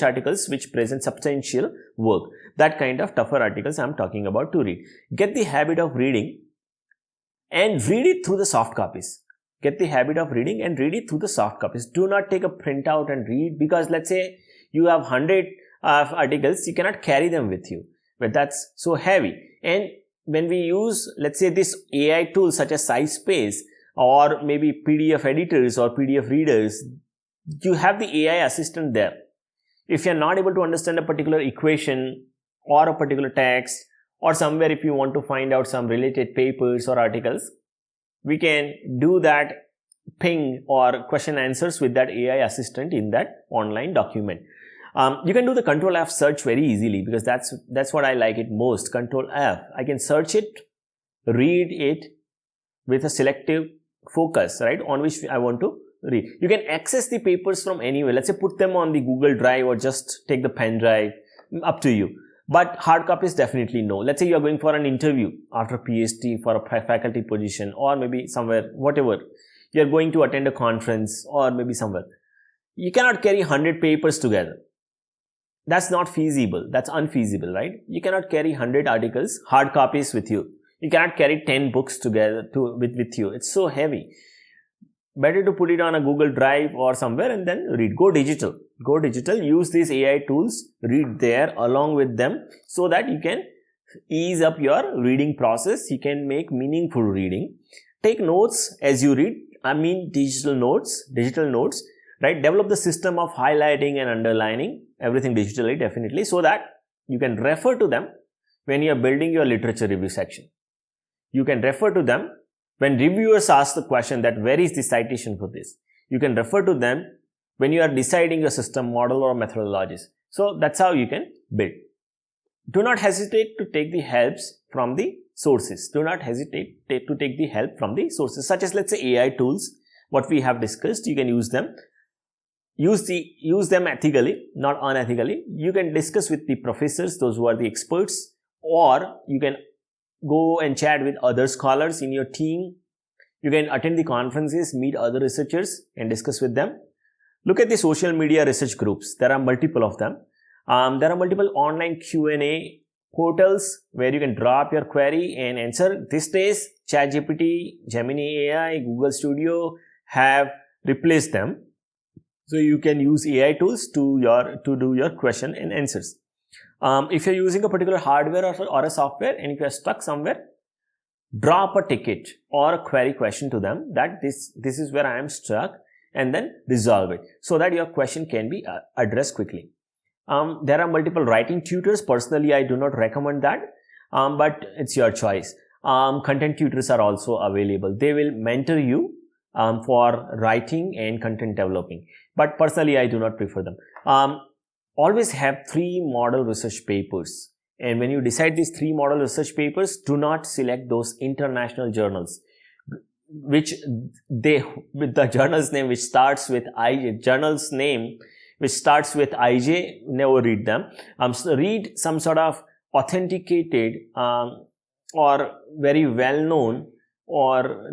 articles which present substantial work. That kind of tougher articles I'm talking about to read. Get the habit of reading and read it through the soft copies. Do not take a printout and read, because let's say you have 100 articles, you cannot carry them with you, but that's so heavy. And when we use, let's say, this AI tools such as SciSpace or maybe PDF editors or PDF readers, you have the AI assistant there. If you're not able to understand a particular equation or a particular text, or somewhere if you want to find out some related papers or articles, we can do that ping or question answers with that AI assistant in that online document. You can do the Control F search very easily, because that's what I like it most. Control F, I can search it, read it with a selective focus, right, on which I want to read. You can access the papers from anywhere. Let's say put them on the Google Drive or just take the pen drive, up to you. But hard copies definitely no. Let's say you are going for an interview after PhD for a faculty position, or maybe somewhere, whatever. You are going to attend a conference or maybe somewhere. You cannot carry 100 papers together. That's not feasible. That's unfeasible, right? You cannot carry 100 articles, hard copies with you. You cannot carry 10 books together with you. It's so heavy. Better to put it on a Google Drive or somewhere and then read. Go digital. Go digital. Use these AI tools. Read there along with them, so that you can ease up your reading process. You can make meaningful reading. Take notes as you read. I mean digital notes, right? Develop the system of highlighting and underlining everything digitally, definitely, so that you can refer to them when you are building your literature review section. You can refer to them when reviewers ask the question that where is the citation for this. You can refer to them when you are deciding your system model or methodologies. So that's how you can build. Do not hesitate to take the helps from the sources. Do not hesitate to take the help from the sources, such as, let's say, AI tools, what we have discussed. You can use them. Use them ethically, not unethically. You can discuss with the professors, those who are the experts, or you can go and chat with other scholars in your team. You can attend the conferences, meet other researchers and discuss with them. Look at the social media research groups. There are multiple of them. There are multiple online Q&A portals where you can drop your query and answer. These days, ChatGPT, Gemini AI, Google Studio have replaced them. So you can use AI tools to do your question and answers. If you're using a particular hardware or a software, and if you're stuck somewhere, drop a ticket or a query question to them that this is where I am stuck, and then resolve it so that your question can be addressed quickly. There are multiple writing tutors. Personally, I do not recommend that, but it's your choice. Content tutors are also available. They will mentor you for writing and content developing. But personally, I do not prefer them. Always have 3 model research papers. And when you decide these 3 model research papers, do not select those international journals, with the journal's name which starts with IJ, never read them. So read some sort of authenticated or very well-known, or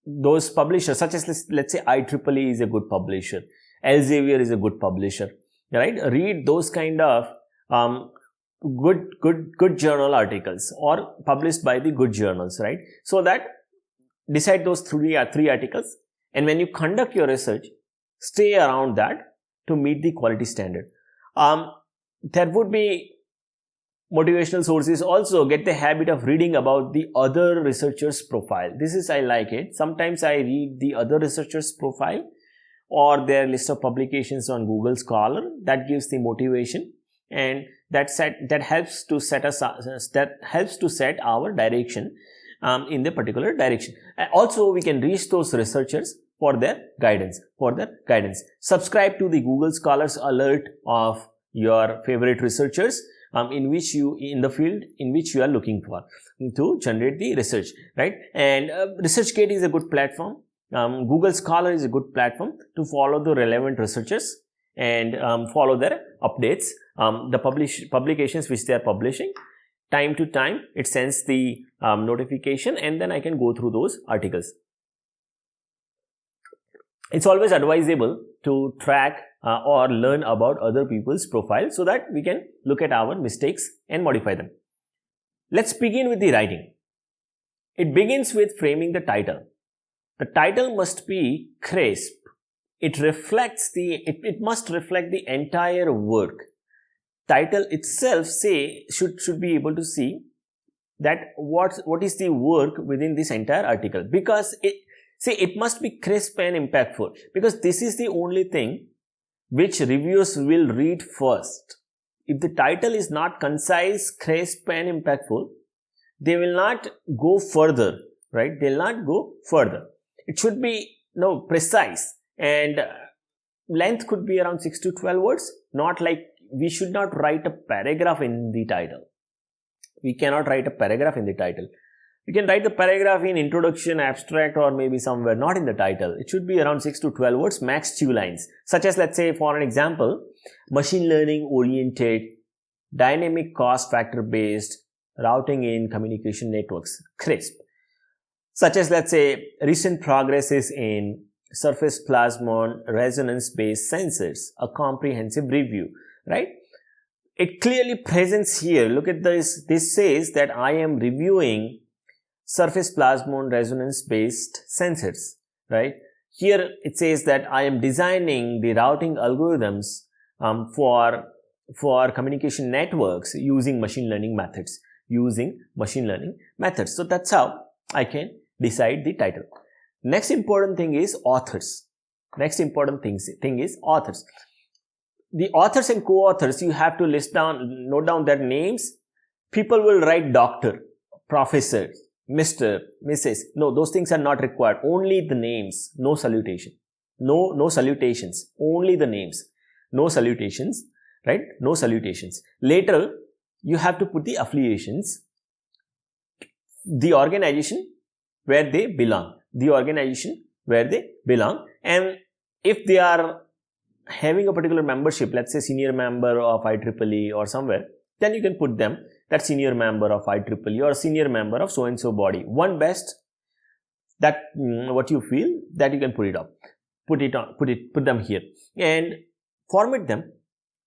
those publishers, such as, let's say, IEEE is a good publisher, Elsevier is a good publisher, right? Read those kind of good journal articles, or published by the good journals, right? So that decide those three articles, and when you conduct your research, stay around that to meet the quality standard. There would be motivational sources also. Get the habit of reading about the other researchers' profile. I like it. Sometimes I read the other researchers' profile or their list of publications on Google Scholar. That gives the motivation, and that helps to set our direction in the particular direction. Also, we can reach those researchers for their guidance. Subscribe to the Google Scholars alert of your favorite researchers in the field in which you are looking for to generate the research, right? And ResearchGate is a good platform. Google Scholar is a good platform to follow the relevant researchers and follow their updates, the publications which they are publishing. Time to time, it sends the notification, and then I can go through those articles. It's always advisable to track or learn about other people's profiles so that we can look at our mistakes and modify them. Let's begin with the writing. It begins with framing the title. The title must be crisp. It must reflect the entire work. Title itself should be able to see that what is the work within this entire article, because it must be crisp and impactful, because this is the only thing which reviewers will read first. If the title is not concise, crisp and impactful, they will not go further, right? They'll not go further. It should be precise, and length could be around 6 to 12 words. Not like, we should not write a paragraph in the title. We cannot write a paragraph in the title. You can write the paragraph in introduction, abstract, or maybe somewhere, not in the title. It should be around 6 to 12 words, max 2 lines. Such as, let's say, for an example, machine learning oriented, dynamic cost factor based, routing in communication networks, CRISP. Such as, let's say, recent progresses in surface plasmon resonance based sensors, a comprehensive review, right? It clearly presents here. Look at this. This says that I am reviewing surface plasmon resonance based sensors, right? Here it says that I am designing the routing algorithms for communication networks using machine learning methods. So that's how I can decide the title. Next important thing is authors. The authors and co-authors, you have to note down their names. People will write doctor, professor, Mr., Mrs. No, those things are not required. Only the names, no salutation. No salutations, only the names. No salutations, right? No salutations. Later, you have to put the affiliations, the organization where they belong. And if they are having a particular membership, let's say senior member of IEEE or somewhere, then you can put them that senior member of IEEE or senior member of so and so body. One best, that what you feel, that you can put them here and format them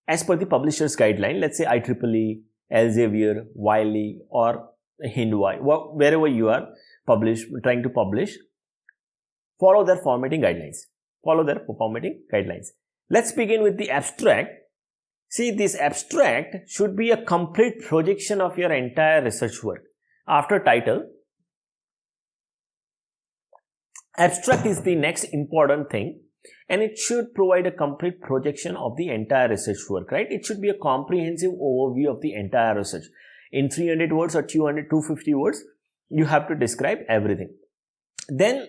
as per the publisher's guideline. Let's say IEEE, Elsevier, Wiley, or Hindwai, wherever you are trying to publish, follow their formatting guidelines. Let's begin with the abstract. See, this abstract should be a complete projection of your entire research work. After title, abstract is the next important thing, and it should provide a complete projection of the entire research work, right? It should be a comprehensive overview of the entire research. In 300 words or 250 words, you have to describe everything. Then,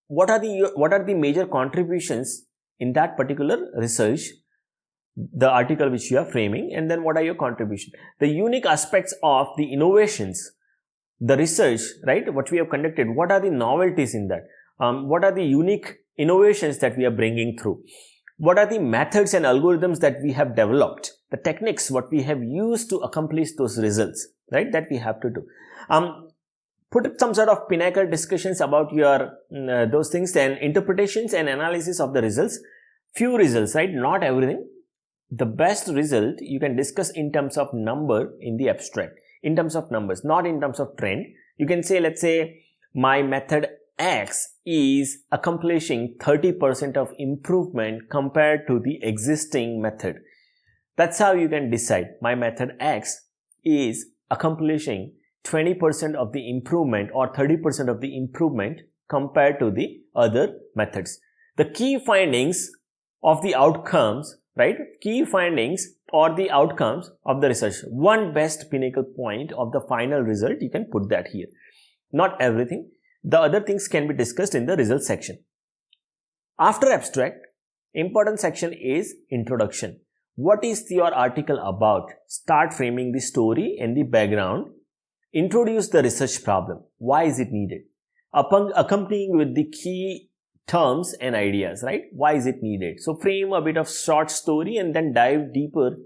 what are the major contributions in that particular research, the article which you are framing, and then what are your contributions? The unique aspects of the innovations, the research, right, what we have conducted, what are the novelties in that? What are the unique innovations that we are bringing through? What are the methods and algorithms that we have developed? The techniques, what we have used to accomplish those results, right, that we have to do. Put some sort of pinnacle discussions about your those things, and interpretations and analysis of the results. Few results, right? Not everything. The best result you can discuss in terms of number in the abstract, in terms of numbers, not in terms of trend. You can say, let's say, my method X is accomplishing 30% of improvement compared to the existing method. That's how you can decide. My method X is accomplishing 20% of the improvement or 30% of the improvement compared to the other methods. The key findings of the outcomes, right? Key findings or the outcomes of the research. One best pinnacle point of the final result, you can put that here. Not everything. The other things can be discussed in the results section. After abstract, important section is introduction. What is your article about? Start framing the story and the background. Introduce the research problem. Why is it needed? Accompanying with the key terms and ideas, right? Why is it needed? So frame a bit of short story and then dive deeper.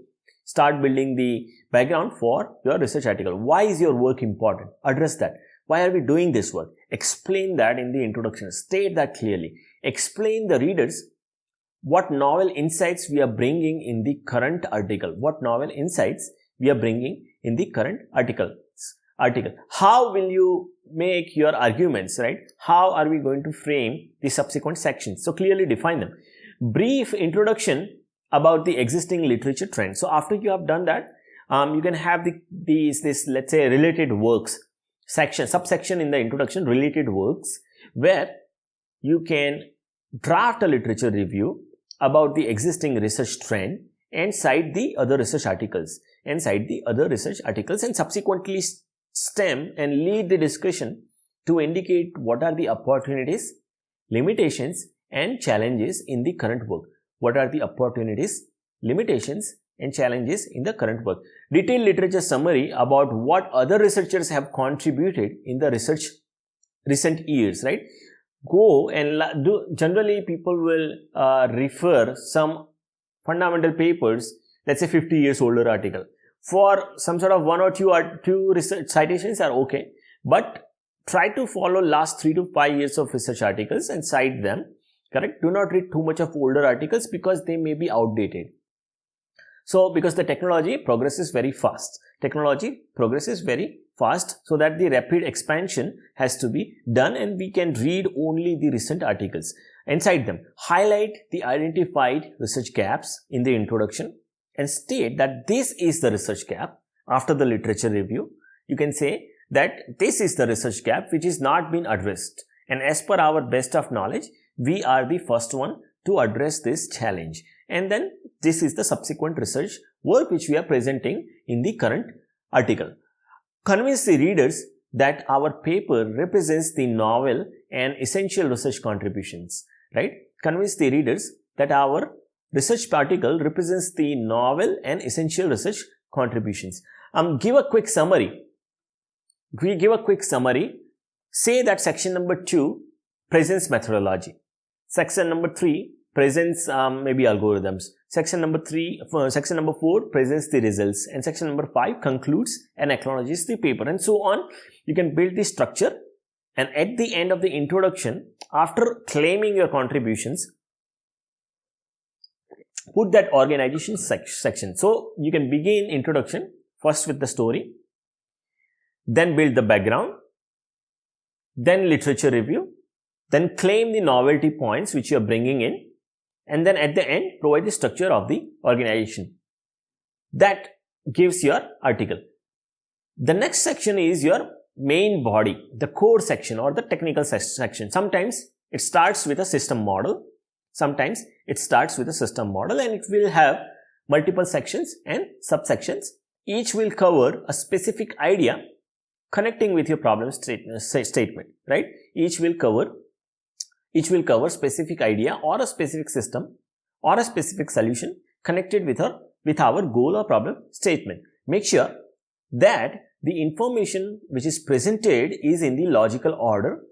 Start building the background for your research article. Why is your work important? Address that. Why are we doing this work? Explain that in the introduction. State that clearly. Explain the readers what novel insights we are bringing in the current article. How will you make your arguments, right? How are we going to frame the subsequent sections? So clearly define them. Brief introduction about the existing literature trends. So after you have done that, you can have this let's say related works subsection in the introduction, related works, where you can draft a literature review about the existing research trend and cite the other research articles and subsequently stem and lead the discussion to indicate what are the opportunities, limitations and challenges in the current work. What are the opportunities, limitations and challenges in the current work. Detailed literature summary about what other researchers have contributed in the recent years, right? Go and do. Generally, people will refer some fundamental papers, let's say 50 years older article. For some sort of one or two research citations are okay, but try to follow last 3 to 5 years of research articles and cite them, correct? Do not read too much of older articles because they may be outdated. So, because the technology progresses very fast. So that the rapid expansion has to be done and we can read only the recent articles. Inside them, highlight the identified research gaps in the introduction and state that this is the research gap. After the literature review, you can say that this is the research gap which is not been addressed, and as per our best of knowledge, we are the first one to address this challenge. And then this is the subsequent research work which we are presenting in the current article. Convince the readers that our paper represents the novel and essential research contributions, right? Convince the readers that our research article represents the novel and essential research contributions. Give a quick summary. Say that section number 2 presents methodology. Section number 3 presents maybe algorithms. Section number 4 presents the results, and section number 5 concludes and acknowledges the paper, and so on. You can build the structure, and at the end of the introduction, after claiming your contributions, put that organization section. So you can begin introduction first with the story, then build the background, then literature review, then claim the novelty points which you are bringing in, and then at the end provide the structure of the organization. That gives your article. The next section is your main body, the core section or the technical section. Sometimes it starts with a system model. And it will have multiple sections and subsections. Each will cover a specific idea connecting with your problem statement, right? Each will cover specific idea or a specific system or a specific solution connected with our goal or problem statement. Make sure that the information which is presented is in the logical order,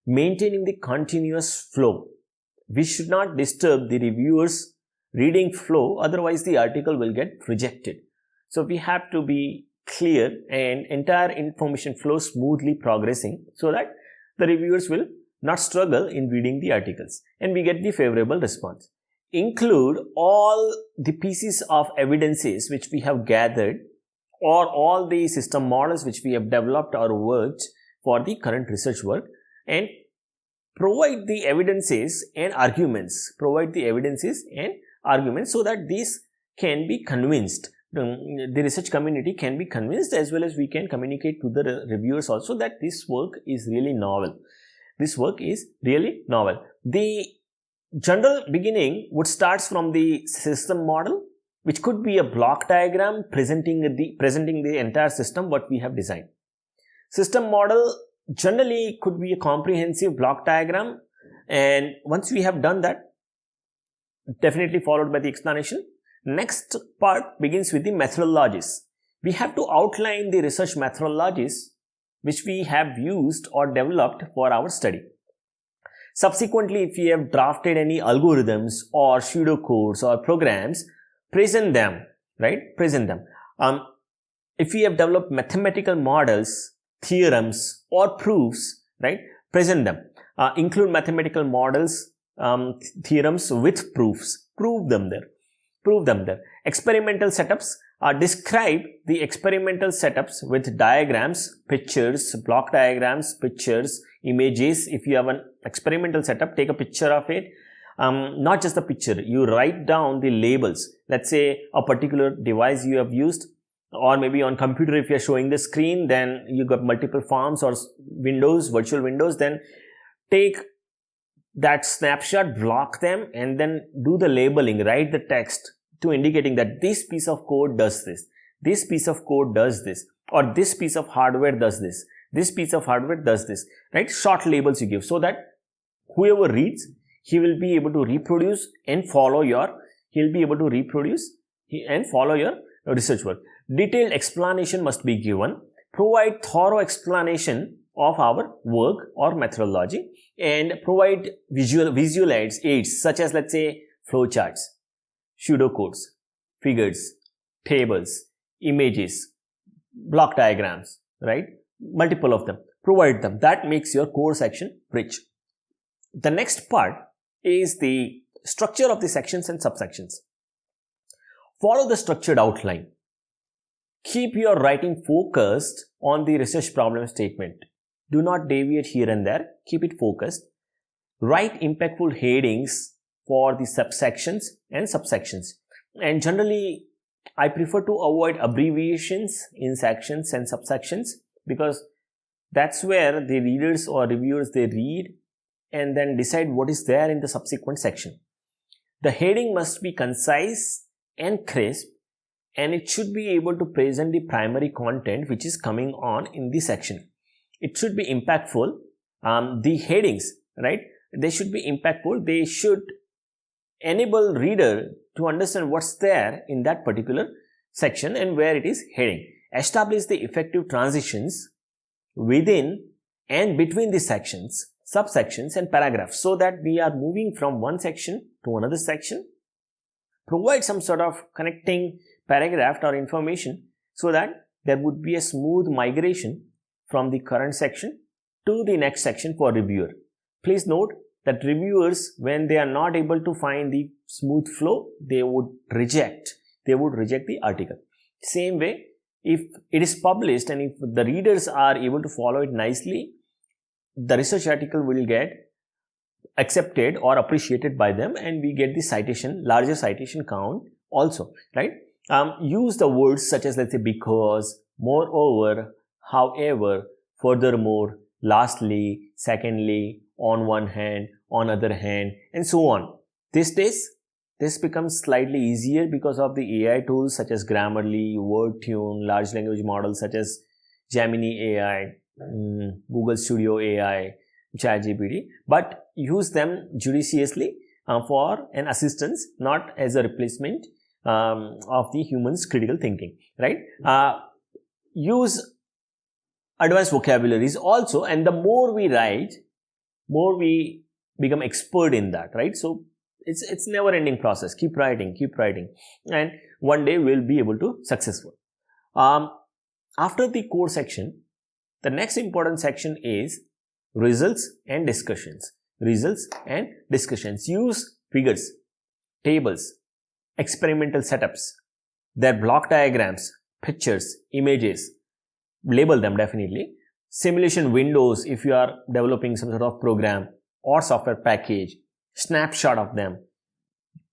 maintaining the continuous flow. We should not disturb the reviewer's reading flow, otherwise the article will get rejected. So we have to be clear and entire information flow smoothly progressing so that the reviewers will not struggle in reading the articles and we get the favorable response. Include all the pieces of evidences which we have gathered or all the system models which we have developed or worked for the current research work, and provide the evidences and arguments. So that these can be convinced. The research community can be convinced, as well as we can communicate to the reviewers also that this work is really novel. The general beginning would start from the system model, which could be a block diagram presenting the entire system what we have designed. System model generally could be a comprehensive block diagram, and once we have done that, definitely followed by the explanation. Next part begins with the methodologies. We have to outline the research methodologies which we have used or developed for our study. Subsequently, if we have drafted any algorithms or pseudocodes or programs, present them, right? If we have developed mathematical models, theorems or proofs, right? Present them. Include mathematical models, theorems with proofs. Prove them there. Experimental setups. Describe the experimental setups with diagrams, pictures, block diagrams, pictures, images. If you have an experimental setup, take a picture of it. Not just the picture, you write down the labels. Let's say a particular device you have used, or maybe on computer if you are showing the screen, then you got multiple forms or windows, virtual windows, then take that snapshot, block them, and then do the labeling, write the text to indicating that this piece of code does this, this piece of code does this, or this piece of hardware does this, This piece of hardware does this, right? Short labels you give so that whoever reads, he will be able to reproduce and follow your research work. Detailed explanation must be given. Provide thorough explanation of our work or methodology, and provide visual aids such as, let's say, flowcharts, pseudocodes, figures, tables, images, block diagrams, right? Multiple of them. Provide them. That makes your core section rich. The next part is the structure of the sections and subsections. Follow the structured outline. Keep your writing focused on the research problem statement. Do not deviate here and there. Keep it focused. Write impactful headings for the subsections and subsections. And generally, I prefer to avoid abbreviations in sections and subsections, because that's where the readers or reviewers, they read and then decide what is there in the subsequent section. The heading must be concise and crisp, and it should be able to present the primary content which is coming on in the section. It should be impactful. The headings, right? They should be impactful. They should enable reader to understand what's there in that particular section and where it is heading. Establish the effective transitions within and between the sections, subsections and paragraphs, so that we are moving from one section to another section. Provide some sort of connecting paragraph or information so that there would be a smooth migration from the current section to the next section for reviewer. Please note that reviewers, when they are not able to find the smooth flow, they would reject the article. Same way, if it is published and if the readers are able to follow it nicely, the research article will get accepted or appreciated by them, and we get the larger citation count also, right? Use the words such as, let's say, because, moreover, however, furthermore, lastly, secondly, on one hand, on other hand, and so on. These days, this becomes slightly easier because of the AI tools such as Grammarly, WordTune, large language models such as Gemini AI, Google Studio AI, ChatGPT, but use them judiciously for an assistance, not as a replacement of the human's critical thinking, right? Use advanced vocabularies also, and the more we write, more we become expert in that, right? So it's never ending process. Keep writing, and one day we'll be able to successful. After the core section, the next important section is results and discussions. Use figures, tables, experimental setups, their block diagrams, pictures, images. Label them definitely. Simulation windows if you are developing some sort of program or software package. Snapshot of them.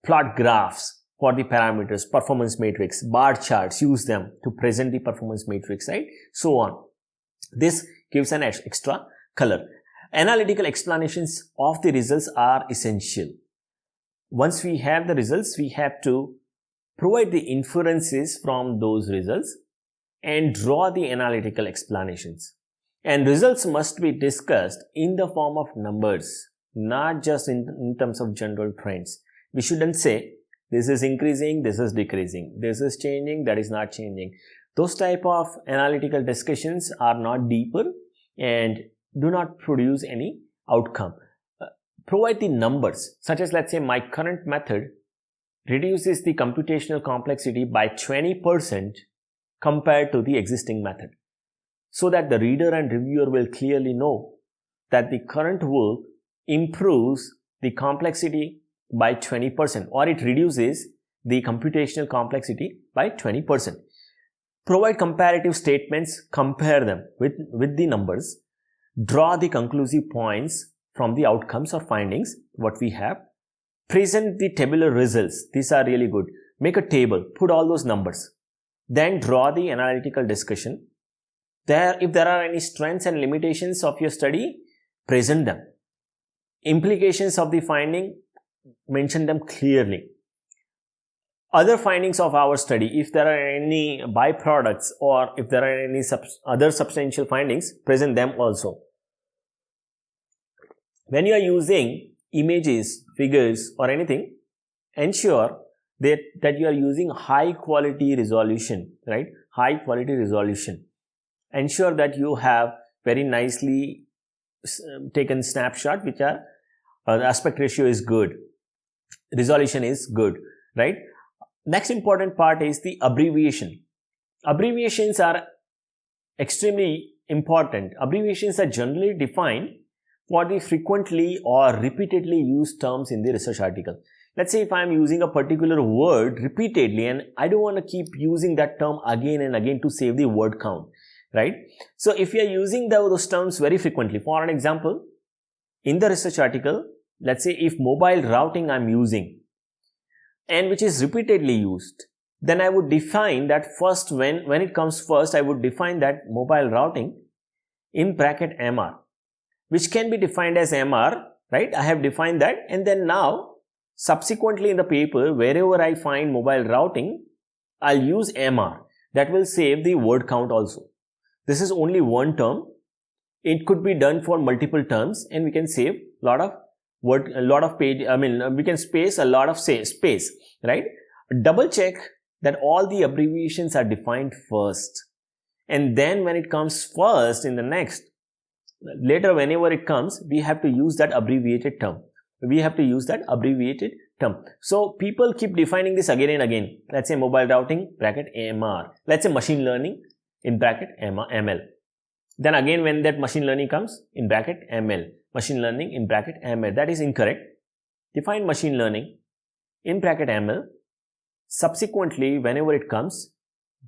Plot graphs for the parameters, performance matrix, bar charts. Use them to present the performance matrix, right? So on. This gives an extra color. Analytical explanations of the results are essential. Once we have the results, we have to provide the inferences from those results and draw the analytical explanations. And results must be discussed in the form of numbers, not just in terms of general trends. We shouldn't say this is increasing, this is decreasing, this is changing, that is not changing. Those type of analytical discussions are not deeper and do not produce any outcome. Provide the numbers, such as, let's say, my current method reduces the computational complexity by 20% compared to the existing method, so that the reader and reviewer will clearly know that the current work improves the complexity by 20%, or it reduces the computational complexity by 20%. Provide comparative statements, compare them with the numbers, draw the conclusive points from the outcomes or findings what we have. Present the tabular results. These are really good. Make a table, put all those numbers. Then draw the analytical discussion. If there are any strengths and limitations of your study, present them. Implications of the finding, mention them clearly. other findings of our study, if there are any byproducts or if there are any other substantial findings, present them also. When you are using images, figures or anything, ensure that you are using high quality resolution, right? High quality resolution. Ensure that you have very nicely taken snapshot which are the aspect ratio is good, resolution is good, right? Next important part is the abbreviation. Abbreviations are extremely important. Abbreviations are generally defined for the frequently or repeatedly used terms in the research article. Let's say if I am using a particular word repeatedly and I don't want to keep using that term again and again to save the word count, right? So if you are using those terms very frequently, for an example, in the research article, let's say if mobile routing I'm using and which is repeatedly used, then I would define that first, when it comes first, I would define that mobile routing in bracket MR, which can be defined as MR, right? I have defined that, and then now subsequently in the paper, wherever I find mobile routing, I'll use MR. That will save the word count also. This is only one term. It could be done for multiple terms and we can save we can space a lot of space, right? Double check that all the abbreviations are defined first. And then when it comes first in the next, later whenever it comes, we have to use that abbreviated term. So people keep defining this again and again. Let's say mobile routing, bracket MR. Let's say machine learning in bracket ML. Then again when that machine learning comes, in bracket ML. Machine learning in bracket ML. That is incorrect. Define machine learning in bracket ML. Subsequently, whenever it comes,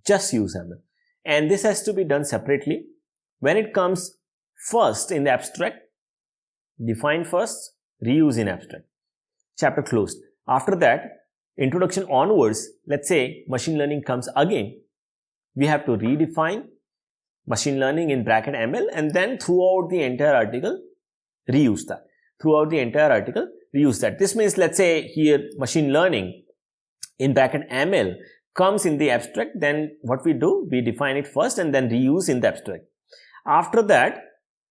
just use ML. And this has to be done separately. When it comes first in the abstract, define first, reuse in abstract. Chapter closed. After that, introduction onwards, let's say machine learning comes again, we have to redefine machine learning in bracket ML and then throughout the entire article, reuse that. This means, let's say here machine learning in bracket ML comes in the abstract, then what we do, we define it first and then reuse in the abstract. After that,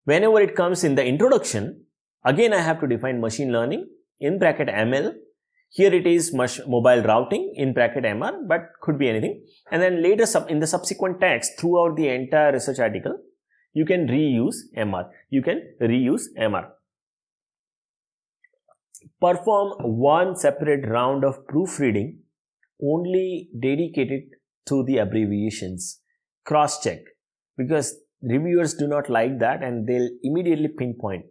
whenever it comes in the introduction, again I have to define machine learning in bracket ML. Here it is mobile routing in bracket MR, but could be anything. And then later in the subsequent text throughout the entire research article, you can reuse MR. Perform one separate round of proofreading only dedicated to the abbreviations. Cross-check, because reviewers do not like that and they'll immediately pinpoint.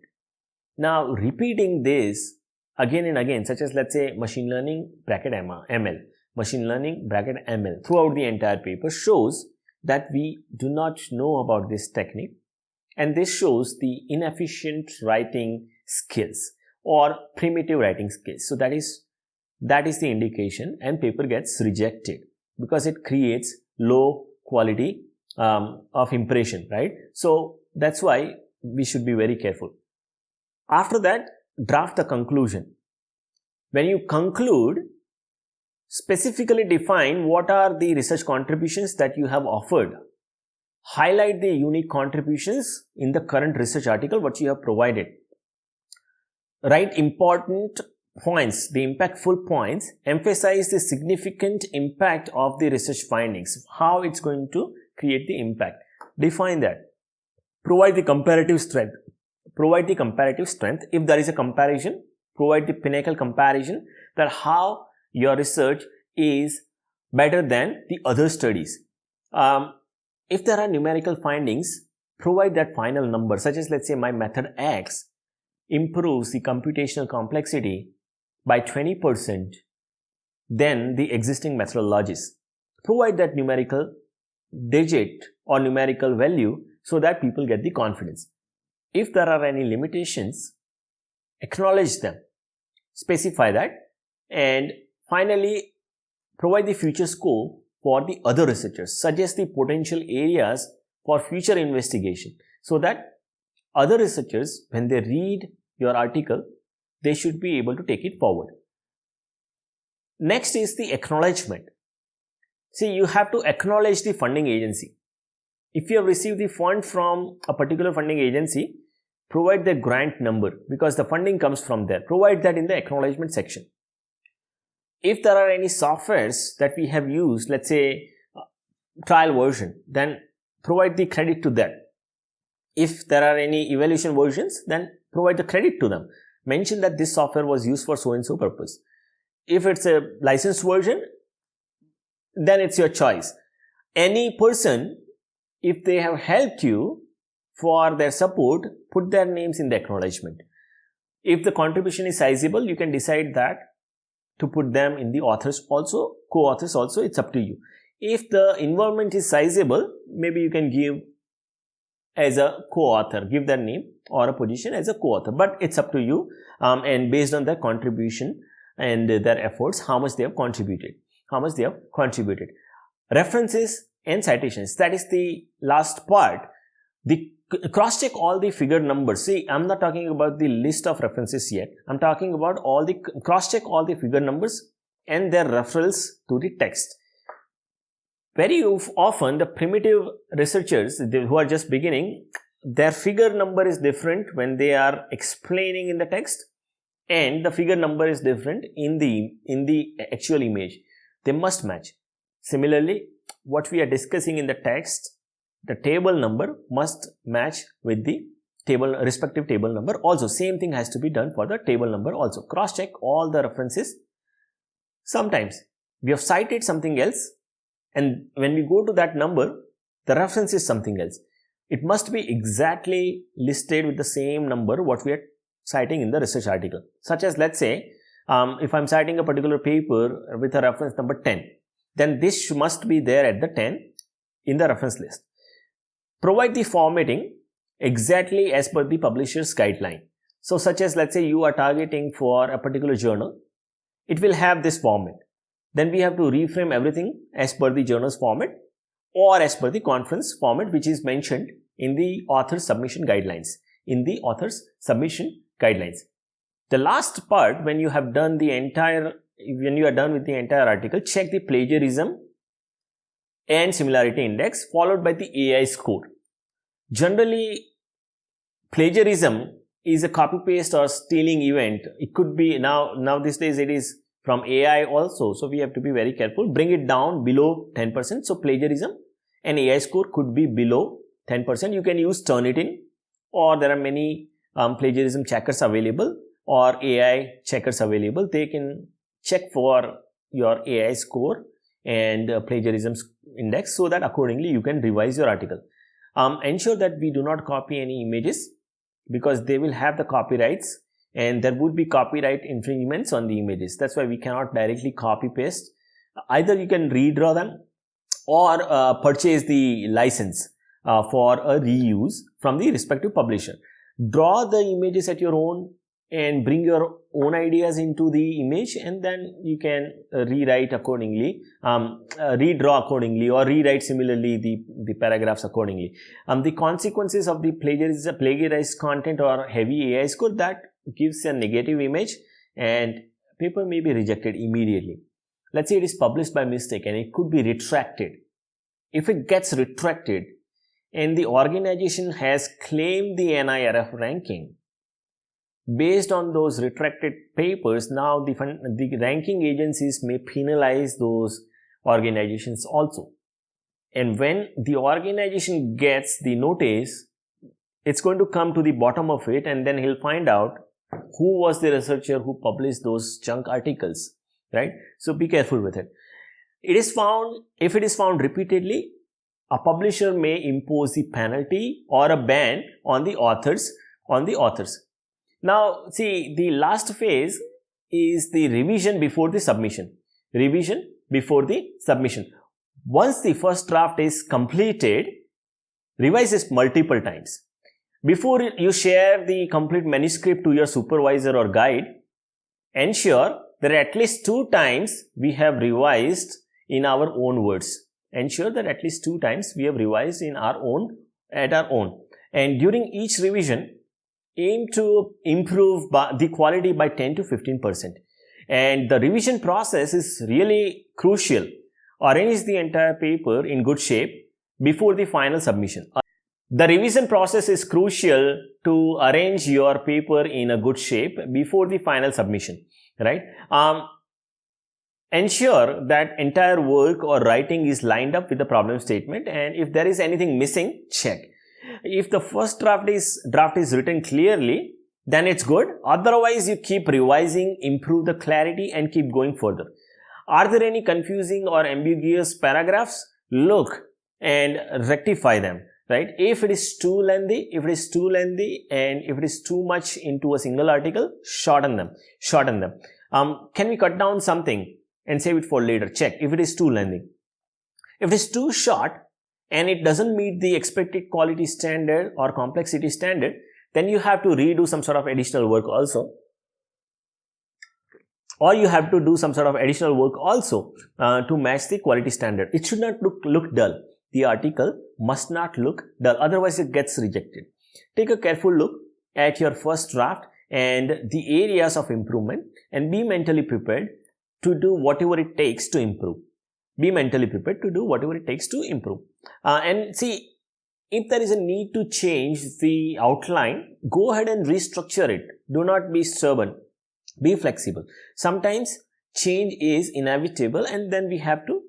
Now repeating this again and again, such as let's say machine learning bracket ML, machine learning bracket ML throughout the entire paper shows that we do not know about this technique, and this shows the inefficient writing skills or primitive writing skills. So that is the indication, and paper gets rejected because it creates low quality of impression, right? So that's why we should be very careful. After that, draft the conclusion. When you conclude, specifically define what are the research contributions that you have offered. Highlight the unique contributions in the current research article what you have provided. Write important points, the impactful points. Emphasize the significant impact of the research findings, how it's going to create the impact. Define that. Provide the comparative strength. If there is a comparison, provide the pinnacle comparison that how your research is better than the other studies. If there are numerical findings, provide that final number, such as let's say my method X improves the computational complexity by 20% than the existing methodologies. Provide that numerical digit or numerical value so that people get the confidence. If there are any limitations, acknowledge them, specify that, and finally provide the future scope for the other researchers. Suggest the potential areas for future investigation so that other researchers, when they read your article, they should be able to take it forward. Next is the acknowledgement. See, you have to acknowledge the funding agency. If you have received the fund from a particular funding agency, provide the grant number because the funding comes from there. Provide that in the acknowledgement section. If there are any softwares that we have used, let's say trial version, then provide the credit to that. If there are any evaluation versions, then provide the credit to them. Mention that this software was used for so and so purpose. If it's a licensed version, then it's your choice. Any person, if they have helped you for their support, put their names in the acknowledgement. If the contribution is sizable, you can decide that to put them in the authors also, co-authors also, it's up to you. If the involvement is sizable, maybe you can give as a co-author, give their name or a position as a co-author, but it's up to you and based on their contribution and their efforts, how much they have contributed. References and citations, that is the last part. The cross-check all the figure numbers. See, I'm not talking about the list of references yet. I'm talking about all the cross-check all the figure numbers and their referrals to the text. Very often, the primitive researchers who are just beginning, their figure number is different when they are explaining in the text, and the figure number is different in the actual image. They must match. Similarly, what we are discussing in the text, the table number must match with the respective table number. Also, same thing has to be done for the table number also. Cross-check all the references. Sometimes we have cited something else, and when we go to that number, the reference is something else. It must be exactly listed with the same number what we are citing in the research article. Such as, let's say, if I'm citing a particular paper with a reference number 10, then this must be there at the 10 in the reference list. Provide the formatting exactly as per the publisher's guideline. So, such as, let's say you are targeting for a particular journal, it will have this format. Then we have to reframe everything as per the journal's format or as per the conference format which is mentioned in the author's submission guidelines. The last part, when you have done the entire, when you are done with the entire article, check the plagiarism and similarity index followed by the AI score. Generally, plagiarism is a copy paste or stealing event. It could be now these days it is from AI also, so we have to be very careful. Bring it down below 10%. So plagiarism and AI score could be below 10%. You can use Turnitin, or there are many plagiarism checkers available or AI checkers available. They can check for your AI score and plagiarism index so that accordingly you can revise your article. Ensure that we do not copy any images because they will have the copyrights and there would be copyright infringements on the images. That's why we cannot directly copy paste. Either you can redraw them or purchase the license for a reuse from the respective publisher. Draw the images at your own and bring your own ideas into the image, and then you can rewrite accordingly, redraw accordingly, or rewrite similarly the paragraphs accordingly. The consequences of the plagiarized content or heavy AI score, that gives a negative image and paper may be rejected immediately. Let's say it is published by mistake and it could be retracted. If it gets retracted and the organization has claimed the NIRF ranking, based on those retracted papers, now the ranking agencies may penalize those organizations also. And when the organization gets the notice, it's going to come to the bottom of it, and then he'll find out who was the researcher who published those junk articles, right? So be careful with it. If it is found repeatedly, a publisher may impose the penalty or a ban on the authors. Now, see, the last phase is the revision before the submission. Once the first draft is completed, revise it multiple times. Before you share the complete manuscript to your supervisor or guide, ensure that at least 2 times we have revised in our own words. And during each revision, aim to improve the quality by 10 to 15%. And the revision process is really crucial. Arrange the entire paper in good shape before the final submission. The revision process is crucial to arrange your paper in a good shape before the final submission, right? Ensure that entire work or writing is lined up with the problem statement, and if there is anything missing, check. If the first draft is written clearly, then it's good. Otherwise, you keep revising, improve the clarity, and keep going further. Are there any confusing or ambiguous paragraphs? Look and rectify them, right? If it is too lengthy, and if it is too much into a single article, shorten them. Can we cut down something and save it for later? Check if it is too lengthy. If it is too short and it doesn't meet the expected quality standard or complexity standard, then you have to redo some sort of additional work also. Or you have to do some sort of additional work also to match the quality standard. It should not look dull. The article must not look dull, otherwise it gets rejected. Take a careful look at your first draft and the areas of improvement, and be mentally prepared to do whatever it takes to improve. And see, if there is a need to change the outline, go ahead and restructure it. Do not be stubborn. Be flexible. Sometimes change is inevitable, and then we have to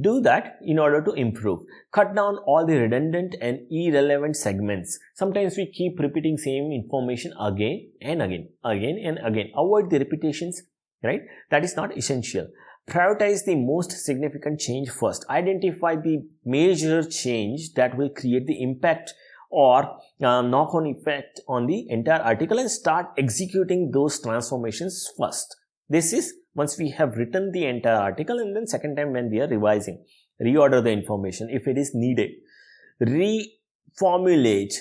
do that in order to improve. Cut down all the redundant and irrelevant segments. Sometimes we keep repeating same information again and again. Avoid the repetitions, right? That is not essential. Prioritize the most significant change first. Identify the major change that will create the impact or knock-on effect on the entire article, and start executing those transformations first. This is once we have written the entire article, and then second time when we are revising, reorder the information if it is needed. Reformulate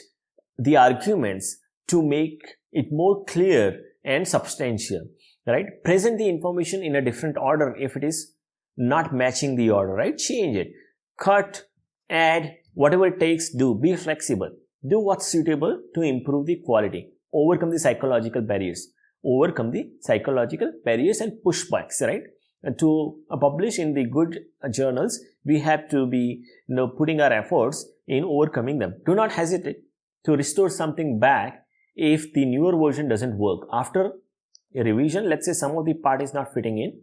the arguments to make it more clear and substantial, right? Present the information in a different order if it is not matching the order, right? Change it. Cut, add, whatever it takes, do. Be flexible. Do what's suitable to improve the quality. Overcome the psychological barriers. And pushbacks, right? To publish in the good journals, we have to be putting our efforts in overcoming them. Do not hesitate to restore something back if the newer version doesn't work. After a revision, let's say some of the part is not fitting in,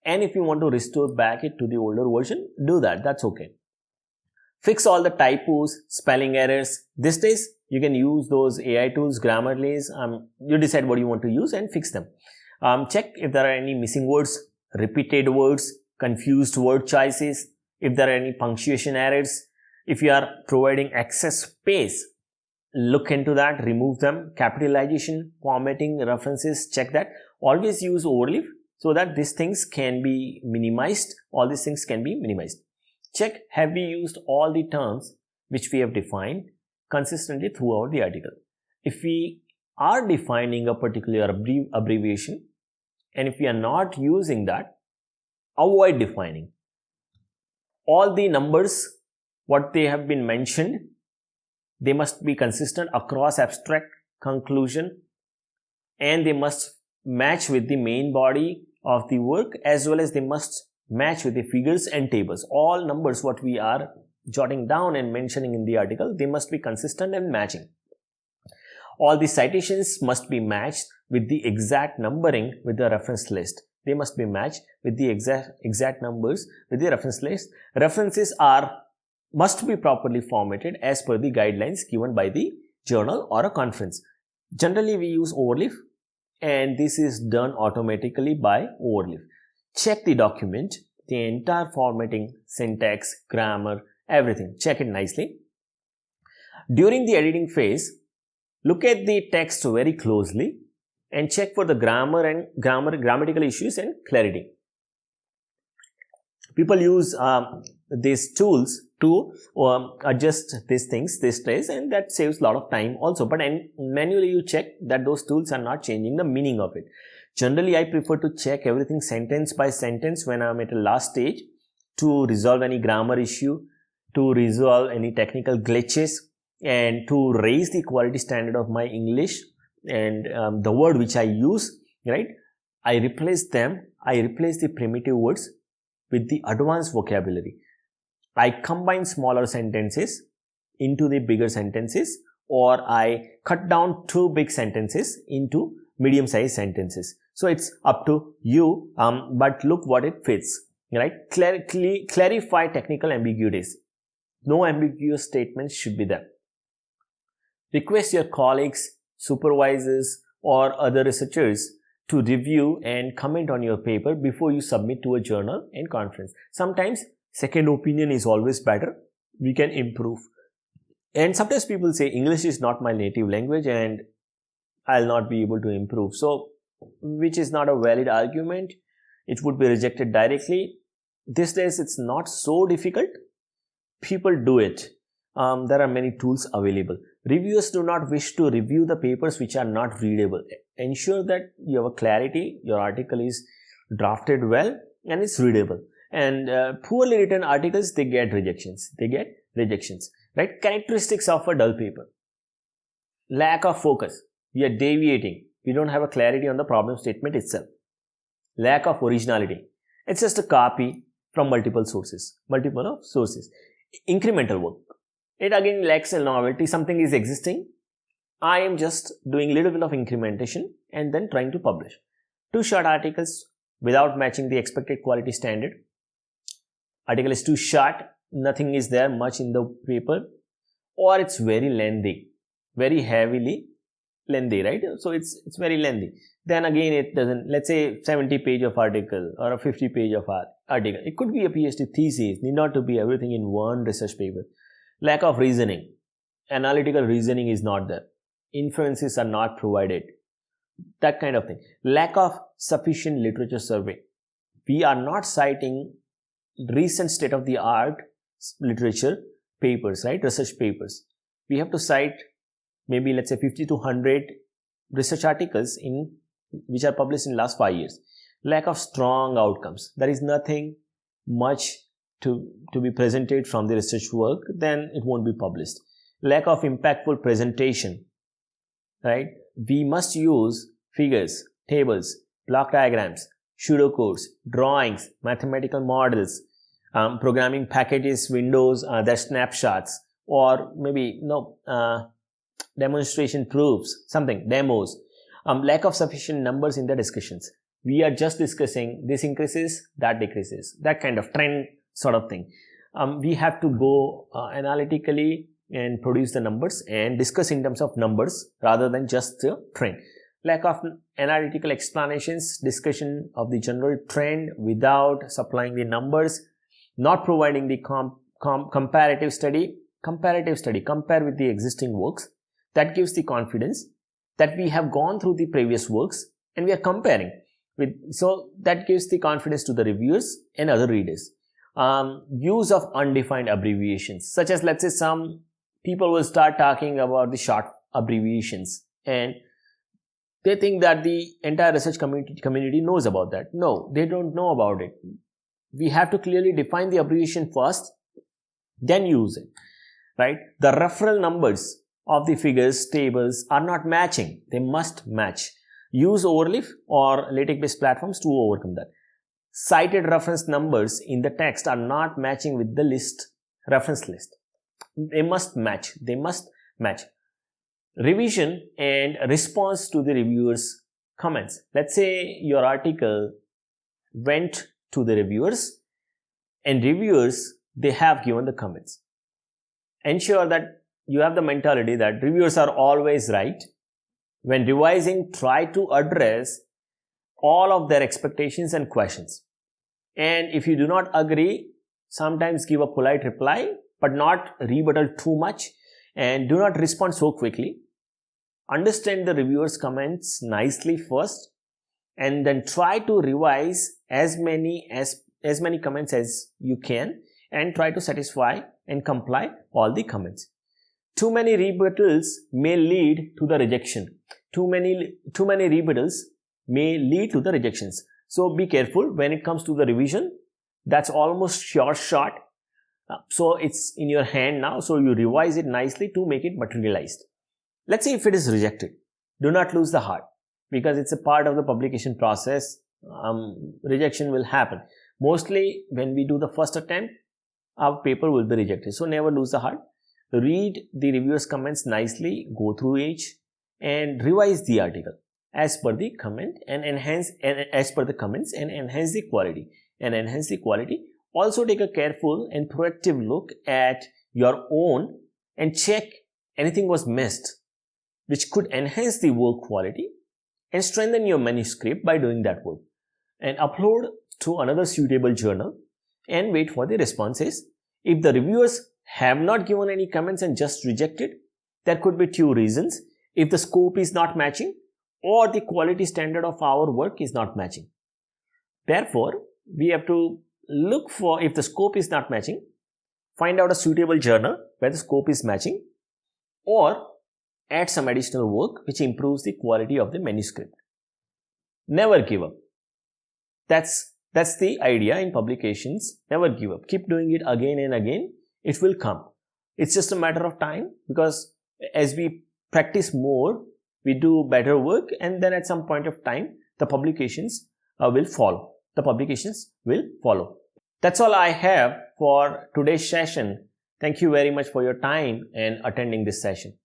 and if you want to restore back it to the older version, do that. That's okay. Fix all the typos, spelling errors. These days, you can use those AI tools, Grammarly's. You decide what you want to use and fix them. Check if there are any missing words, repeated words, confused word choices, if there are any punctuation errors. If you are providing excess space, look into that, remove them. Capitalization, formatting, references, check that. Always use overleaf so that these things can be minimized. All these things can be minimized. Check, have we used all the terms which we have defined consistently throughout the article. If we are defining a particular abbreviation, and if we are not using that, avoid defining. All the numbers, what they have been mentioned, they must be consistent across abstract, conclusion, and they must match with the main body of the work, as well as they must match with the figures and tables. All numbers what we are jotting down and mentioning in the article, they must be consistent and matching. All the citations must be matched with the exact numbering with the reference list. They must be matched with the exact numbers with the reference list. References must be properly formatted as per the guidelines given by the journal or a conference. Generally, we use overleaf, and this is done automatically by overleaf. Check the document, the entire formatting, syntax, grammar, everything. Check it nicely. During the editing phase, look at the text very closely and check for the grammatical issues and clarity. People use these tools to adjust these things, these days, and that saves a lot of time also. But manually you check that those tools are not changing the meaning of it. Generally, I prefer to check everything sentence by sentence when I'm at the last stage to resolve any grammar issue, to resolve any technical glitches, and to raise the quality standard of my English and the word which I use, right? I replace the primitive words with the advanced vocabulary. I combine smaller sentences into the bigger sentences, or I cut down two big sentences into medium-sized sentences. So it's up to you, but look what it fits, right? Clarify technical ambiguities. No ambiguous statements should be there. Request your colleagues, supervisors, or other researchers to review and comment on your paper before you submit to a journal and conference. Sometimes second opinion is always better. We can improve. And sometimes people say English is not my native language and I'll not be able to improve. So, which is not a valid argument. It would be rejected directly. These days, it's not so difficult. People do it. There are many tools available. Reviewers do not wish to review the papers which are not readable. Ensure that you have a clarity, your article is drafted well and it's readable. And poorly written articles, they get rejections. Right? Characteristics of a dull paper. Lack of focus. We are deviating. We don't have a clarity on the problem statement itself. Lack of originality. It's just a copy from multiple sources. Incremental work. It again lacks a novelty. Something is existing. I am just doing a little bit of incrementation and then trying to publish. Too short articles without matching the expected quality standard. Article is too short. Nothing is there much in the paper. Or it's very lengthy. Very heavily lengthy, right? So it's very lengthy. Then again it doesn't, let's say 70 page of article or a 50 page of article. It could be a PhD thesis, need not to be everything in one research paper. Lack of reasoning. Analytical reasoning is not there. Inferences are not provided. That kind of thing. Lack of sufficient literature survey. We are not citing recent state-of-the-art literature papers, right? Research papers. We have to cite maybe let's say 50 to 100 research articles which are published in last 5 years. Lack of strong outcomes. There is nothing much to be presented from the research work, then it won't be published. Lack of impactful presentation, right? We must use figures, tables, block diagrams, pseudocodes, drawings, mathematical models, programming packages, windows, their snapshots, or maybe demonstration proofs, demos. Lack of sufficient numbers in the discussions. We are just discussing this increases, that decreases, that kind of trend sort of thing. We have to go analytically and produce the numbers and discuss in terms of numbers rather than just the trend. Lack of analytical explanations, discussion of the general trend without supplying the numbers, not providing the comparative study, compare with the existing works. That gives the confidence that we have gone through the previous works and we are comparing with, so that gives the confidence to the reviewers and other readers. Use of undefined abbreviations, such as let's say some people will start talking about the short abbreviations and they think that the entire research community knows about that. No, they don't know about it. We have to clearly define the abbreviation first, then use it, right? The referral numbers of the figures, tables are not matching. They must match. Use Overleaf or LaTeX-based platforms to overcome that. Cited reference numbers in the text are not matching with the reference list. They must match. Revision and response to the reviewers' comments. Let's say your article went to the reviewers and reviewers, they have given the comments. Ensure that you have the mentality that reviewers are always right. When revising, try to address all of their expectations and questions. And if you do not agree, sometimes give a polite reply, but not rebuttal too much, and do not respond so quickly. Understand the reviewer's comments nicely first, and then try to revise as many comments as you can, and try to satisfy and comply all the comments. Too many rebuttals may lead to the rejection. Too many rebuttals may lead to the rejections. So be careful when it comes to the revision. That's almost short. So it's in your hand now. So you revise it nicely to make it materialized. Let's say if it is rejected, do not lose the heart. because it's a part of the publication process. Rejection will happen. Mostly when we do the first attempt, our paper will be rejected. So never lose the heart. Read the reviewers' comments nicely, go through each, and revise the article as per the comment and enhance the quality. Also take a careful and proactive look at your own and check anything was missed which could enhance the work quality, and strengthen your manuscript by doing that work, and upload to another suitable journal and wait for the responses. If the reviewers have not given any comments and just rejected, there could be two reasons: if the scope is not matching or the quality standard of our work is not matching. Therefore, we have to look for, if the scope is not matching, find out a suitable journal where the scope is matching, or add some additional work which improves the quality of the manuscript. Never give up. That's the idea in publications. Never give up. Keep doing it again and again. It will come. It's just a matter of time, because as we practice more, we do better work, and then at some point of time, the publications will follow. That's all I have for today's session. Thank you very much for your time and attending this session.